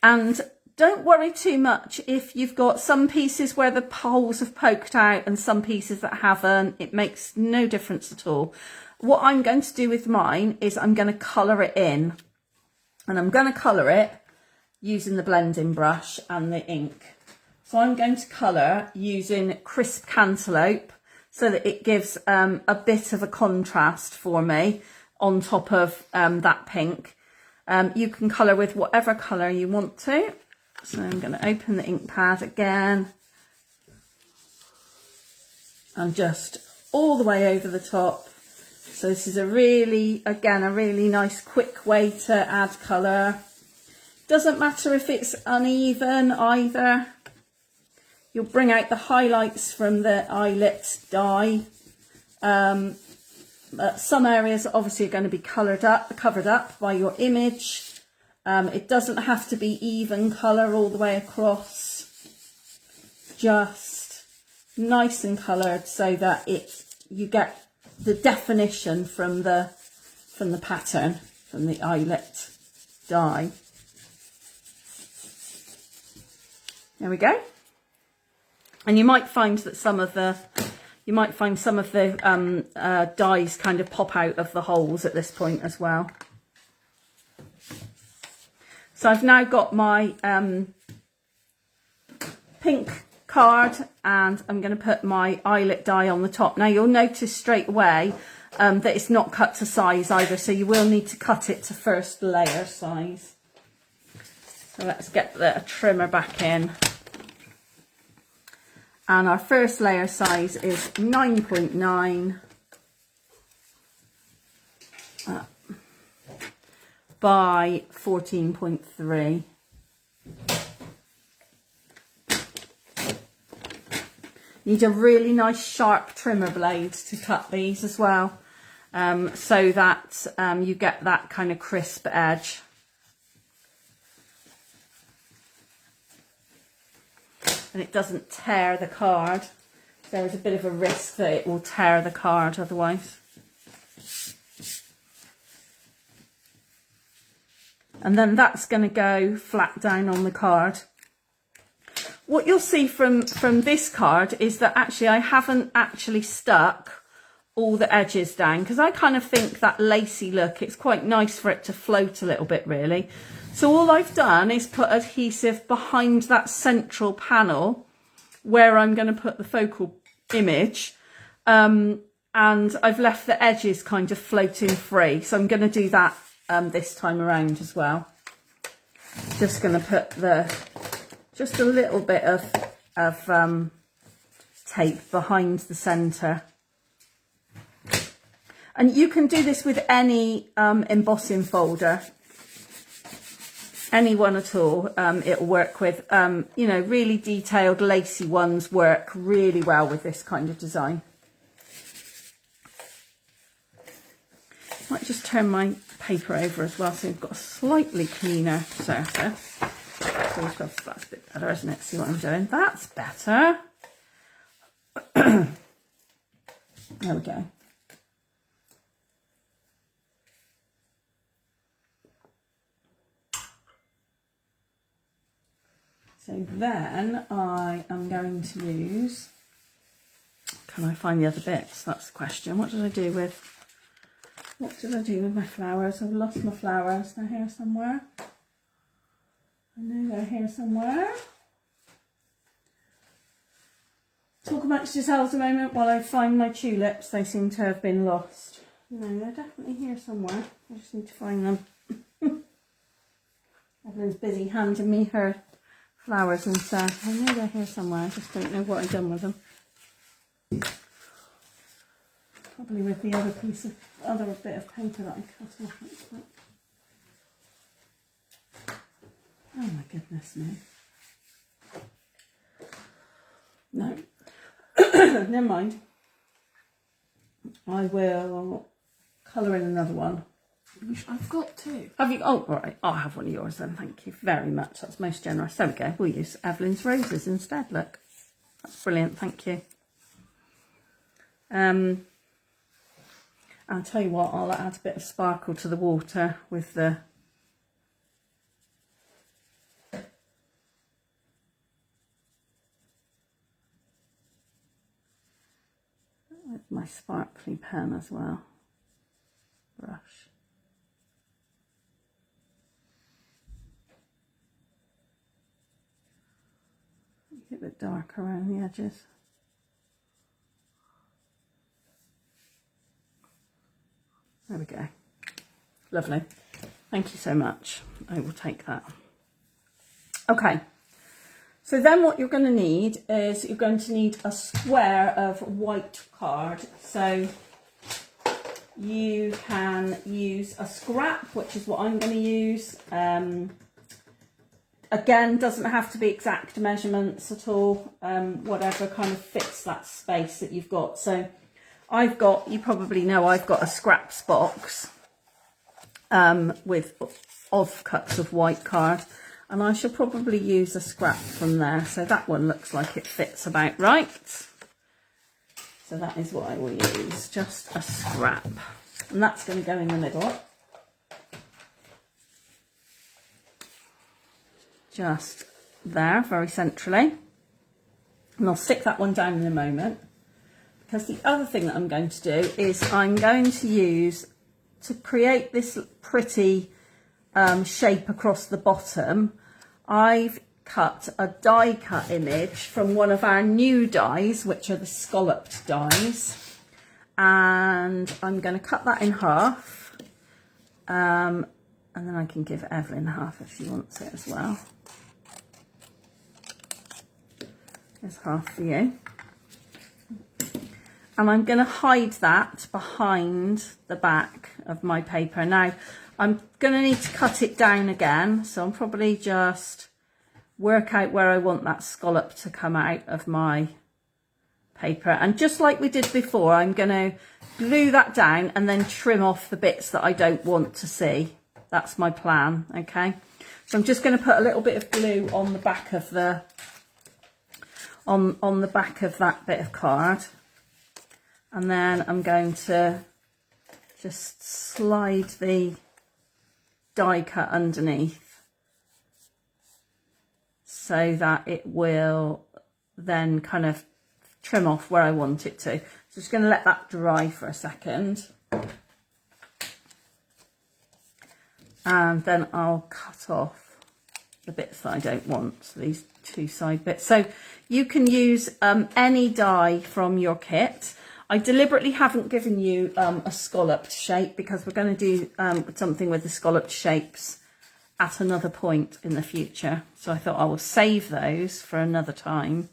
Speaker 1: And don't worry too much if you've got some pieces where the holes have poked out and some pieces that haven't. It makes no difference at all. What I'm going to do with mine is I'm going to colour it in. And I'm going to colour it using the blending brush and the ink. So I'm going to colour using Crisp Cantaloupe so that it gives a bit of a contrast for me on top of that pink. You can colour with whatever colour you want to. So I'm going to open the ink pad again and just all the way over the top. So this is a really nice quick way to add colour. Doesn't matter if it's uneven either. You'll bring out the highlights from the eyelet die. Some areas obviously are going to be covered up by your image. It doesn't have to be even colour all the way across. Just nice and coloured so that you get the definition from the pattern, from the eyelet die. There we go. And you might find that some of the dies kind of pop out of the holes at this point as well. So I've now got my pink card, and I'm going to put my eyelet die on the top. Now you'll notice straight away that it's not cut to size either, so you will need to cut it to first layer size. So let's get the trimmer back in. And our first layer size is 9.9 by 14.3. Need a really nice sharp trimmer blade to cut these as well, so that you get that kind of crisp edge. And it doesn't tear the card. There is a bit of a risk that it will tear the card otherwise. And then that's going to go flat down on the card. What you'll see from this card is that actually I haven't actually stuck all the edges down, because I kind of think that lacy look, it's quite nice for it to float a little bit really. So all I've done is put adhesive behind that central panel where I'm going to put the focal image, and I've left the edges kind of floating free. So I'm going to do that this time around as well. Just going to put just a little bit of tape behind the centre. And you can do this with any embossing folder. Any one at all, it'll work with. You know, really detailed lacy ones work really well with this kind of design. Might just turn my paper over as well so we've got a slightly cleaner surface. So that's a bit better, isn't it? See what I'm doing? That's better. There we go. So then I am going to use, can I find the other bits? That's the question. What did I do with my flowers? I've lost my flowers. They're here somewhere. I know they're here somewhere. Talk amongst yourselves a moment while I find my tulips. They seem to have been lost. No, they're definitely here somewhere. I just need to find them. Evelyn's busy handing me her flowers and stuff. I know they're here somewhere. I just don't know what I've done with them. Probably with the other bit of paper that I cut off. Oh my goodness me. No. Never mind. I will colour in another one.
Speaker 2: I've got two.
Speaker 1: Have you? Oh, all right. I'll have one of yours then. Thank you very much. That's most generous. There we go. We'll use Evelyn's roses instead. Look. That's brilliant. Thank you. I'll tell you what, I'll add a bit of sparkle to the water with my sparkly pen as well. Brush. Make it a bit dark around the edges. There we go. Lovely. Thank you so much. I will take that. Okay. So then what you're going to need is you're going to need a square of white card. So you can use a scrap, which is what I'm going to use. Again, doesn't have to be exact measurements at all. Whatever kind of fits that space that you've got. So I've got, you probably know, I've got a scraps box with offcuts of white card, and I shall probably use a scrap from there. So that one looks like it fits about right. So that is what I will use, just a scrap. And that's going to go in the middle. Just there, very centrally. And I'll stick that one down in a moment. Because the other thing that I'm going to do is I'm going to use, to create this pretty shape across the bottom, I've cut a die cut image from one of our new dies, which are the scalloped dies, and I'm going to cut that in half, and then I can give Evelyn half if she wants it as well. There's half for you. And I'm going to hide that behind the back of my paper. Now, I'm going to need to cut it down again, so I'm probably just work out where I want that scallop to come out of my paper. And just like we did before, I'm going to glue that down and then trim off the bits that I don't want to see. That's my plan, okay? So I'm just going to put a little bit of glue on the back of the on the back of that bit of card, and then I'm going to just slide the die cut underneath so that it will then kind of trim off where I want it to. So just going to let that dry for a second, and then I'll cut off the bits that I don't want, so these two side bits. So you can use any die from your kit. I deliberately haven't given you a scalloped shape because we're going to do something with the scalloped shapes at another point in the future. So I thought I will save those for another time.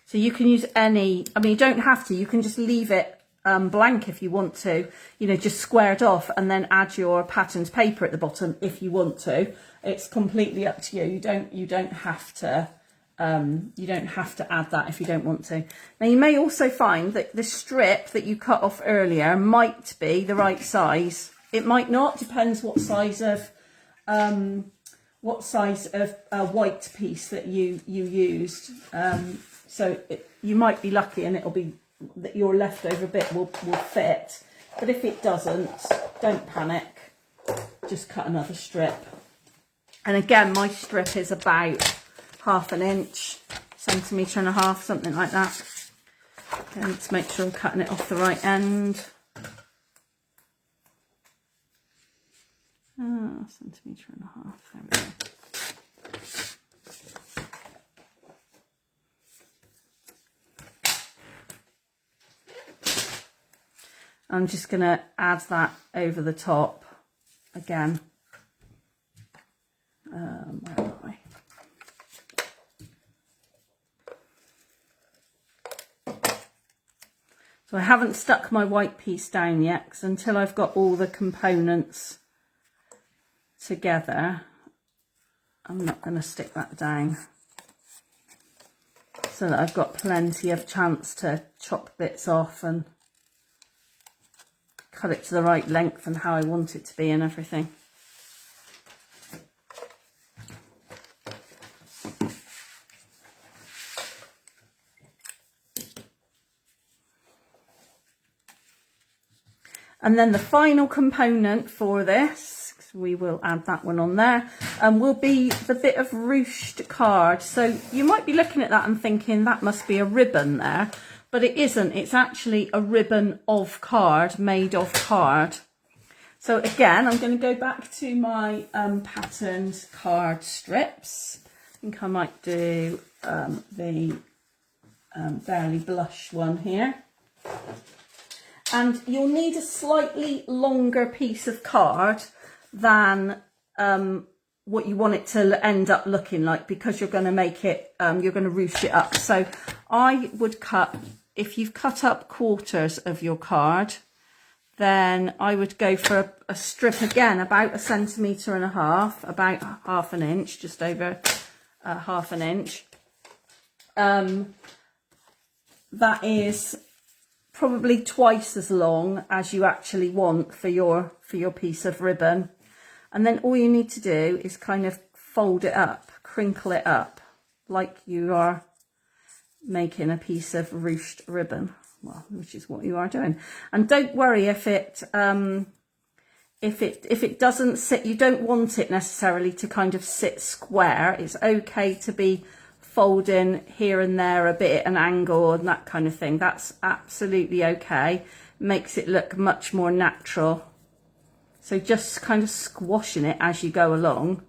Speaker 1: So you can use any, I mean, you don't have to, you can just leave it blank if you want to, you know, just squared off, and then add your patterned paper at the bottom if you want to. It's completely up to you. You don't have to add that if you don't want to. Now you may also find that the strip that you cut off earlier might be the right size. It might not, depends what size of white piece that you used. So you might be lucky and it'll be that your leftover bit will fit. But if it doesn't, don't panic. Just cut another strip. And again, my strip is about 1/2 inch, 1.5 centimetres, something like that. Okay, let's make sure I'm cutting it off the right end. 1.5 centimetres. There we go. I'm just going to add that over the top again. Where am I? So I haven't stuck my white piece down yet, because until I've got all the components together, I'm not going to stick that down, so that I've got plenty of chance to chop bits off and cut it to the right length and how I want it to be and everything. And then the final component for this, we will add that one on there, will be the bit of ruched card. So you might be looking at that and thinking that must be a ribbon there, but it isn't. It's actually a ribbon of card, made of card. So again, I'm going to go back to my patterned card strips. I think I might do the Barely Blush one here. And you'll need a slightly longer piece of card than what you want it to end up looking like, because you're going to make it, you're going to ruche it up. So I would cut, if you've cut up quarters of your card, then I would go for a strip again, about 1.5 centimetres, about 1/2 inch, just over 1/2 inch. That is probably twice as long as you actually want for your piece of ribbon. And then all you need to do is kind of fold it up, crinkle it up, like you are making a piece of ruched ribbon. Well, which is what you are doing. And don't worry if it doesn't sit. You don't want it necessarily to kind of sit square. It's okay to be folding here and there a bit at an angle and that kind of thing. That's absolutely okay. Makes it look much more natural So just kind of squashing it as you go along,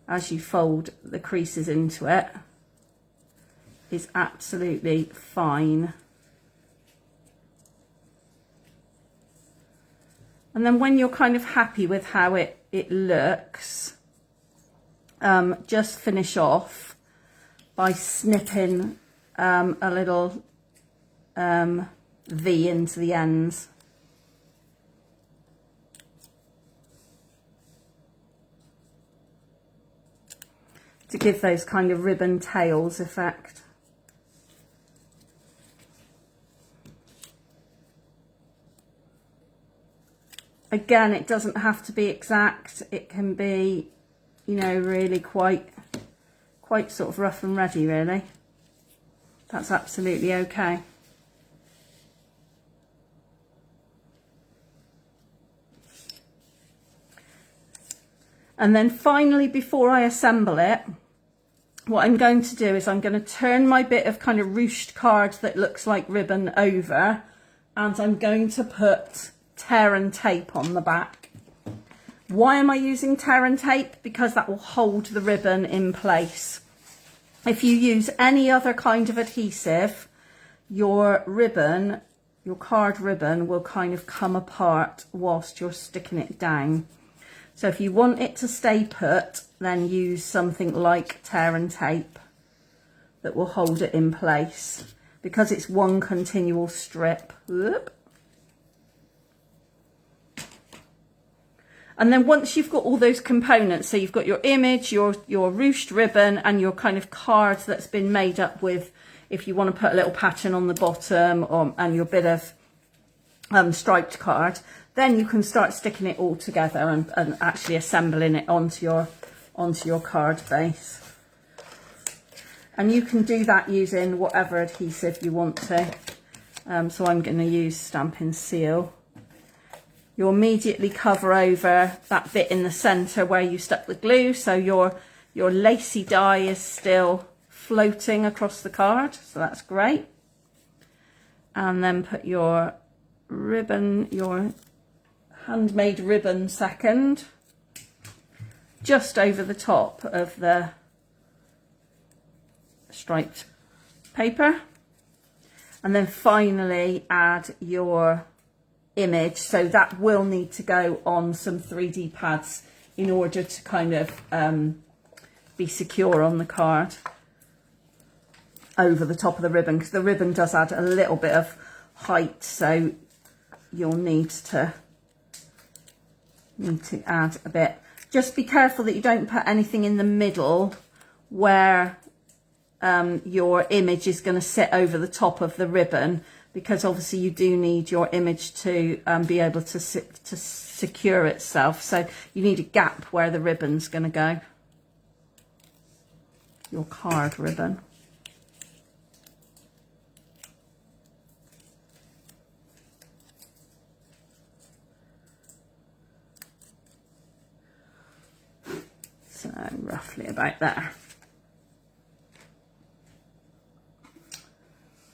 Speaker 1: as you fold the creases into it, is absolutely fine. And then when you're kind of happy with how it looks, just finish off by snipping a little V into the ends. To give those kind of ribbon tails effect. Again, it doesn't have to be exact. It can be, you know, really quite sort of rough and ready, really. That's absolutely okay. And then finally, before I assemble it, what I'm going to do is I'm going to turn my bit of kind of ruched card that looks like ribbon over, and I'm going to put tear and tape on the back. Why am I using tear and tape? Because that will hold the ribbon in place. If you use any other kind of adhesive, your ribbon, your card ribbon, will kind of come apart whilst you're sticking it down. So if you want it to stay put, then use something like tear and tape that will hold it in place, because it's one continual strip. Whoop. And then once you've got all those components, so you've got your image, your ruched ribbon, and your kind of card that's been made up with, if you want to put a little pattern on the bottom, and your bit of striped card, then you can start sticking it all together and actually assembling it onto your card base. And you can do that using whatever adhesive you want to. So I'm going to use Stampin' Seal. You immediately cover over that bit in the centre where you stuck the glue, so your lacy die is still floating across the card, so that's great. And then put your ribbon, your handmade ribbon second, just over the top of the striped paper. And then finally add your image, so that will need to go on some 3D pads in order to kind of be secure on the card over the top of the ribbon, because the ribbon does add a little bit of height, so you'll need to add a bit. Just be careful that you don't put anything in the middle where your image is going to sit over the top of the ribbon, because obviously you do need your image to be able to secure itself. So you need a gap where the ribbon's going to go, your card ribbon. So roughly about there.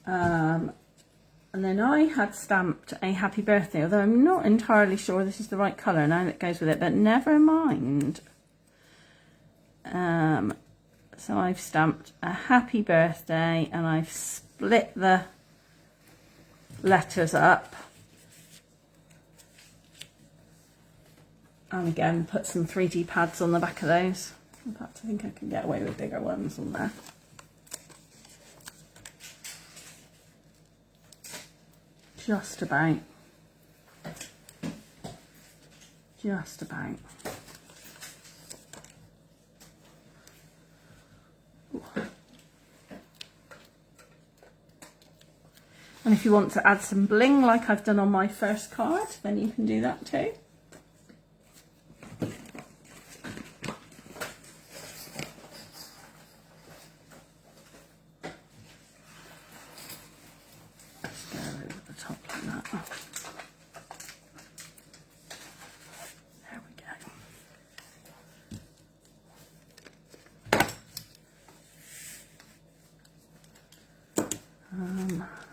Speaker 1: And then I had stamped a happy birthday, although I'm not entirely sure this is the right colour now that goes with it, but never mind. So I've stamped a happy birthday, and I've split the letters up. And again, put some 3D pads on the back of those. In fact, I think I can get away with bigger ones on there. Just about. Just about. Ooh. And if you want to add some bling like I've done on my first card, then you can do that too.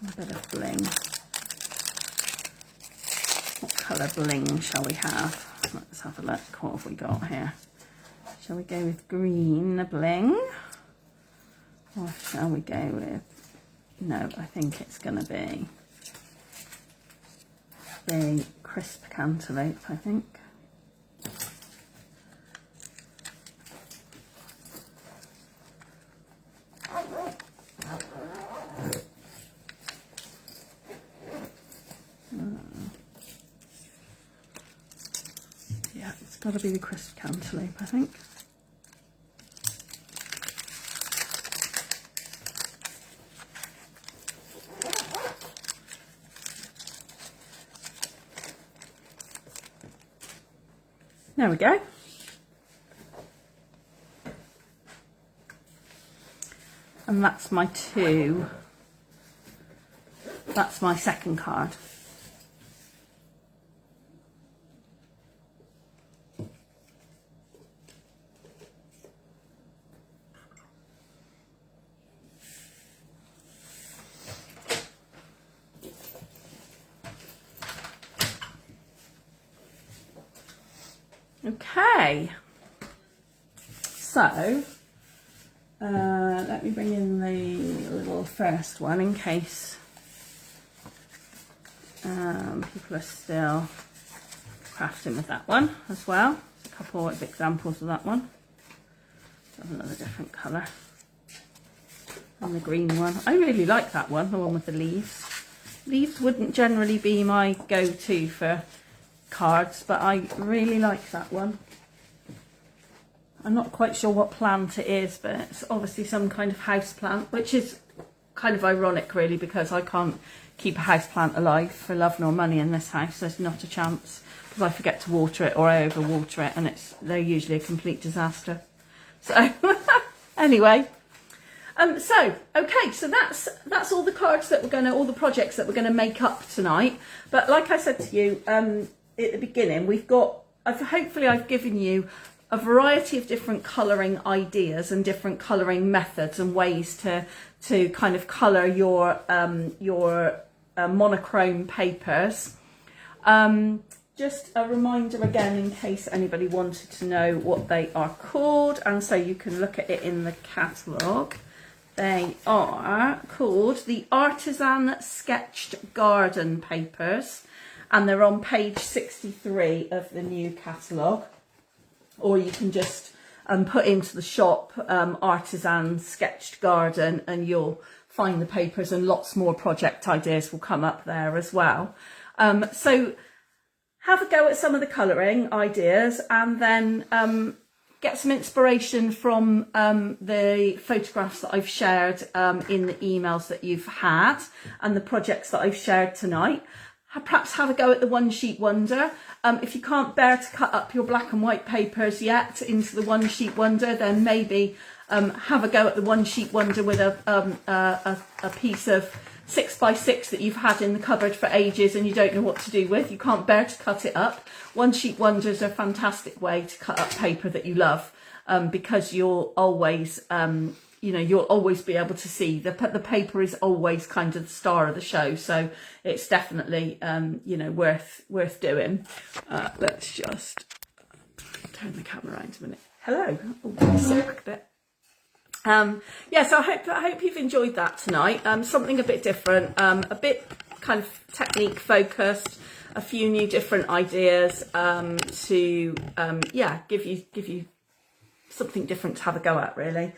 Speaker 1: A bit of bling. What colour bling shall we have? Let's have a look. What have we got here? Shall we go with green bling? Or shall we go with... No, I think it's going to be the crisp cantaloupe, I think. Yeah, it's got to be the crisp cantaloupe, I think. There we go. And that's my two. That's my second card. Okay, so let me bring in the little first one in case people are still crafting with that one as well. A couple of examples of that one. Another different colour. And the green one. I really like that one, the one with the leaves. Leaves wouldn't generally be my go-to for cards, but I really like that one. I'm not quite sure what plant it is, but it's obviously some kind of house plant, which is kind of ironic really, because I can't keep a house plant alive for love nor money in this house. There's not a chance, because I forget to water it or I overwater it, and they're usually a complete disaster. So anyway, okay, so that's all the cards that all the projects that we're gonna make up tonight. But like I said to you at the beginning, hopefully I've given you a variety of different colouring ideas and different colouring methods and ways to kind of colour your monochrome papers. Just a reminder again, in case anybody wanted to know what they are called, and so you can look at it in the catalogue. They are called the Artisan Sketched Garden papers, and they're on page 63 of the new catalogue. Or you can just put into the shop Artisan Sketched Garden, and you'll find the papers, and lots more project ideas will come up there as well. So have a go at some of the colouring ideas, and then get some inspiration from the photographs that I've shared in the emails that you've had, and the projects that I've shared tonight. Perhaps have a go at the one sheet wonder. If you can't bear to cut up your black and white papers yet into the one sheet wonder, then maybe have a go at the one sheet wonder with a piece of 6x6 that you've had in the cupboard for ages and you don't know what to do with. You can't bear to cut it up. One sheet wonders are a fantastic way to cut up paper that you love, because you'll always you'll always be able to see the paper is always kind of the star of the show, so it's definitely worth doing. Let's just turn the camera around a minute. Hello. Oh, sit back a bit. So I hope you've enjoyed that tonight. Something a bit different, a bit kind of technique focused, a few new different ideas to give you something different to have a go at, really.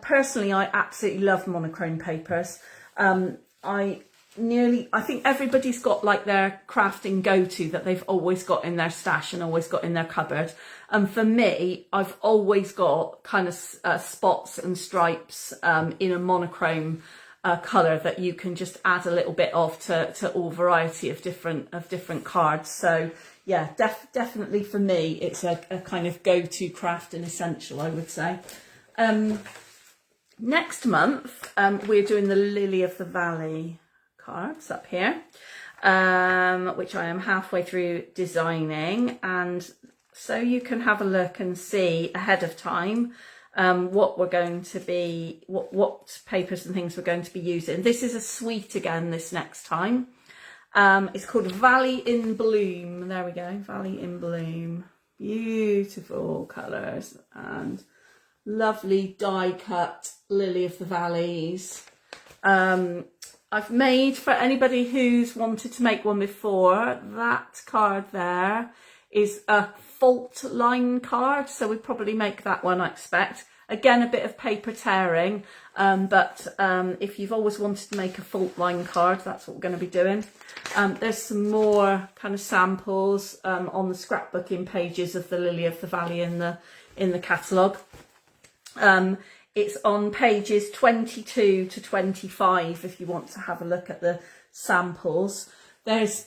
Speaker 1: Personally, I absolutely love monochrome papers. I think everybody's got like their crafting go-to that they've always got in their stash and always got in their cupboard. And for me, I've always got kind of spots and stripes in a monochrome colour that you can just add a little bit of to all variety of different cards. So yeah, definitely for me, it's a kind of go-to craft and essential, I would say. Next month, we're doing the Lily of the Valley cards up here, which I am halfway through designing, and so you can have a look and see ahead of time what we're going to be, what papers and things we're going to be using. This is a suite again this next time, It's called Valley in Bloom. There we go, Valley in Bloom. Beautiful colours and lovely die cut lily of the valleys. I've made, for anybody who's wanted to make one before, that card there is a fault line card, so we'd probably make that one, I expect. Again, a bit of paper tearing, but if you've always wanted to make a fault line card, that's what we're going to be doing. There's some more kind of samples on the scrapbooking pages of the Lily of the Valley in the catalogue. It's on pages 22 to 25 if you want to have a look at the samples. There's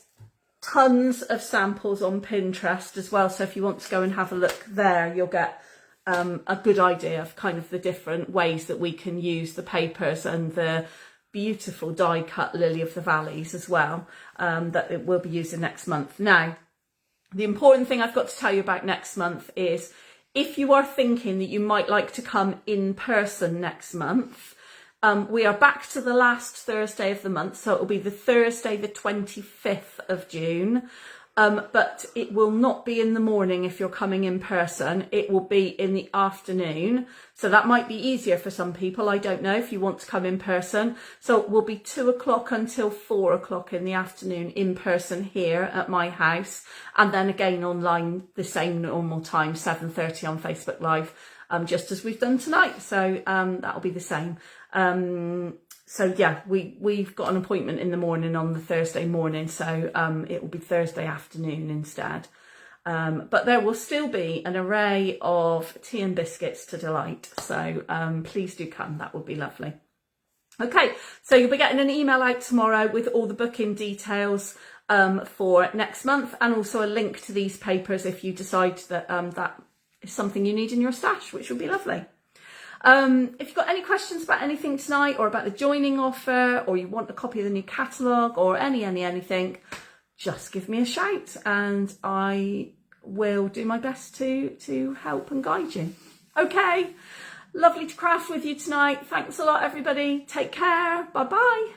Speaker 1: tons of samples on Pinterest as well, so if you want to go and have a look there, you'll get a good idea of kind of the different ways that we can use the papers and the beautiful die cut Lily of the Valleys as well, that it will be using next month. Now, the important thing I've got to tell you about next month is, if you are thinking that you might like to come in person next month, we are back to the last Thursday of the month, so it will be the Thursday the 25th of June, but it will not be in the morning if you're coming in person. It will be in the afternoon, so that might be easier for some people. I don't know if you want to come in person. So it will be 2 o'clock until 4 o'clock in the afternoon in person here at my house, and then again online the same normal time, 7:30 on Facebook Live, just as we've done tonight. So that'll be the same. So yeah, we've got an appointment in the morning on the Thursday morning, so it will be Thursday afternoon instead. But there will still be an array of tea and biscuits to delight, so please do come, that would be lovely. Okay, so you'll be getting an email out tomorrow with all the booking details for next month, and also a link to these papers if you decide that that is something you need in your stash, which would be lovely. If you've got any questions about anything tonight, or about the joining offer, or you want a copy of the new catalogue, or anything, just give me a shout and I will do my best to help and guide you. Okay, lovely to craft with you tonight. Thanks a lot, everybody. Take care. Bye bye.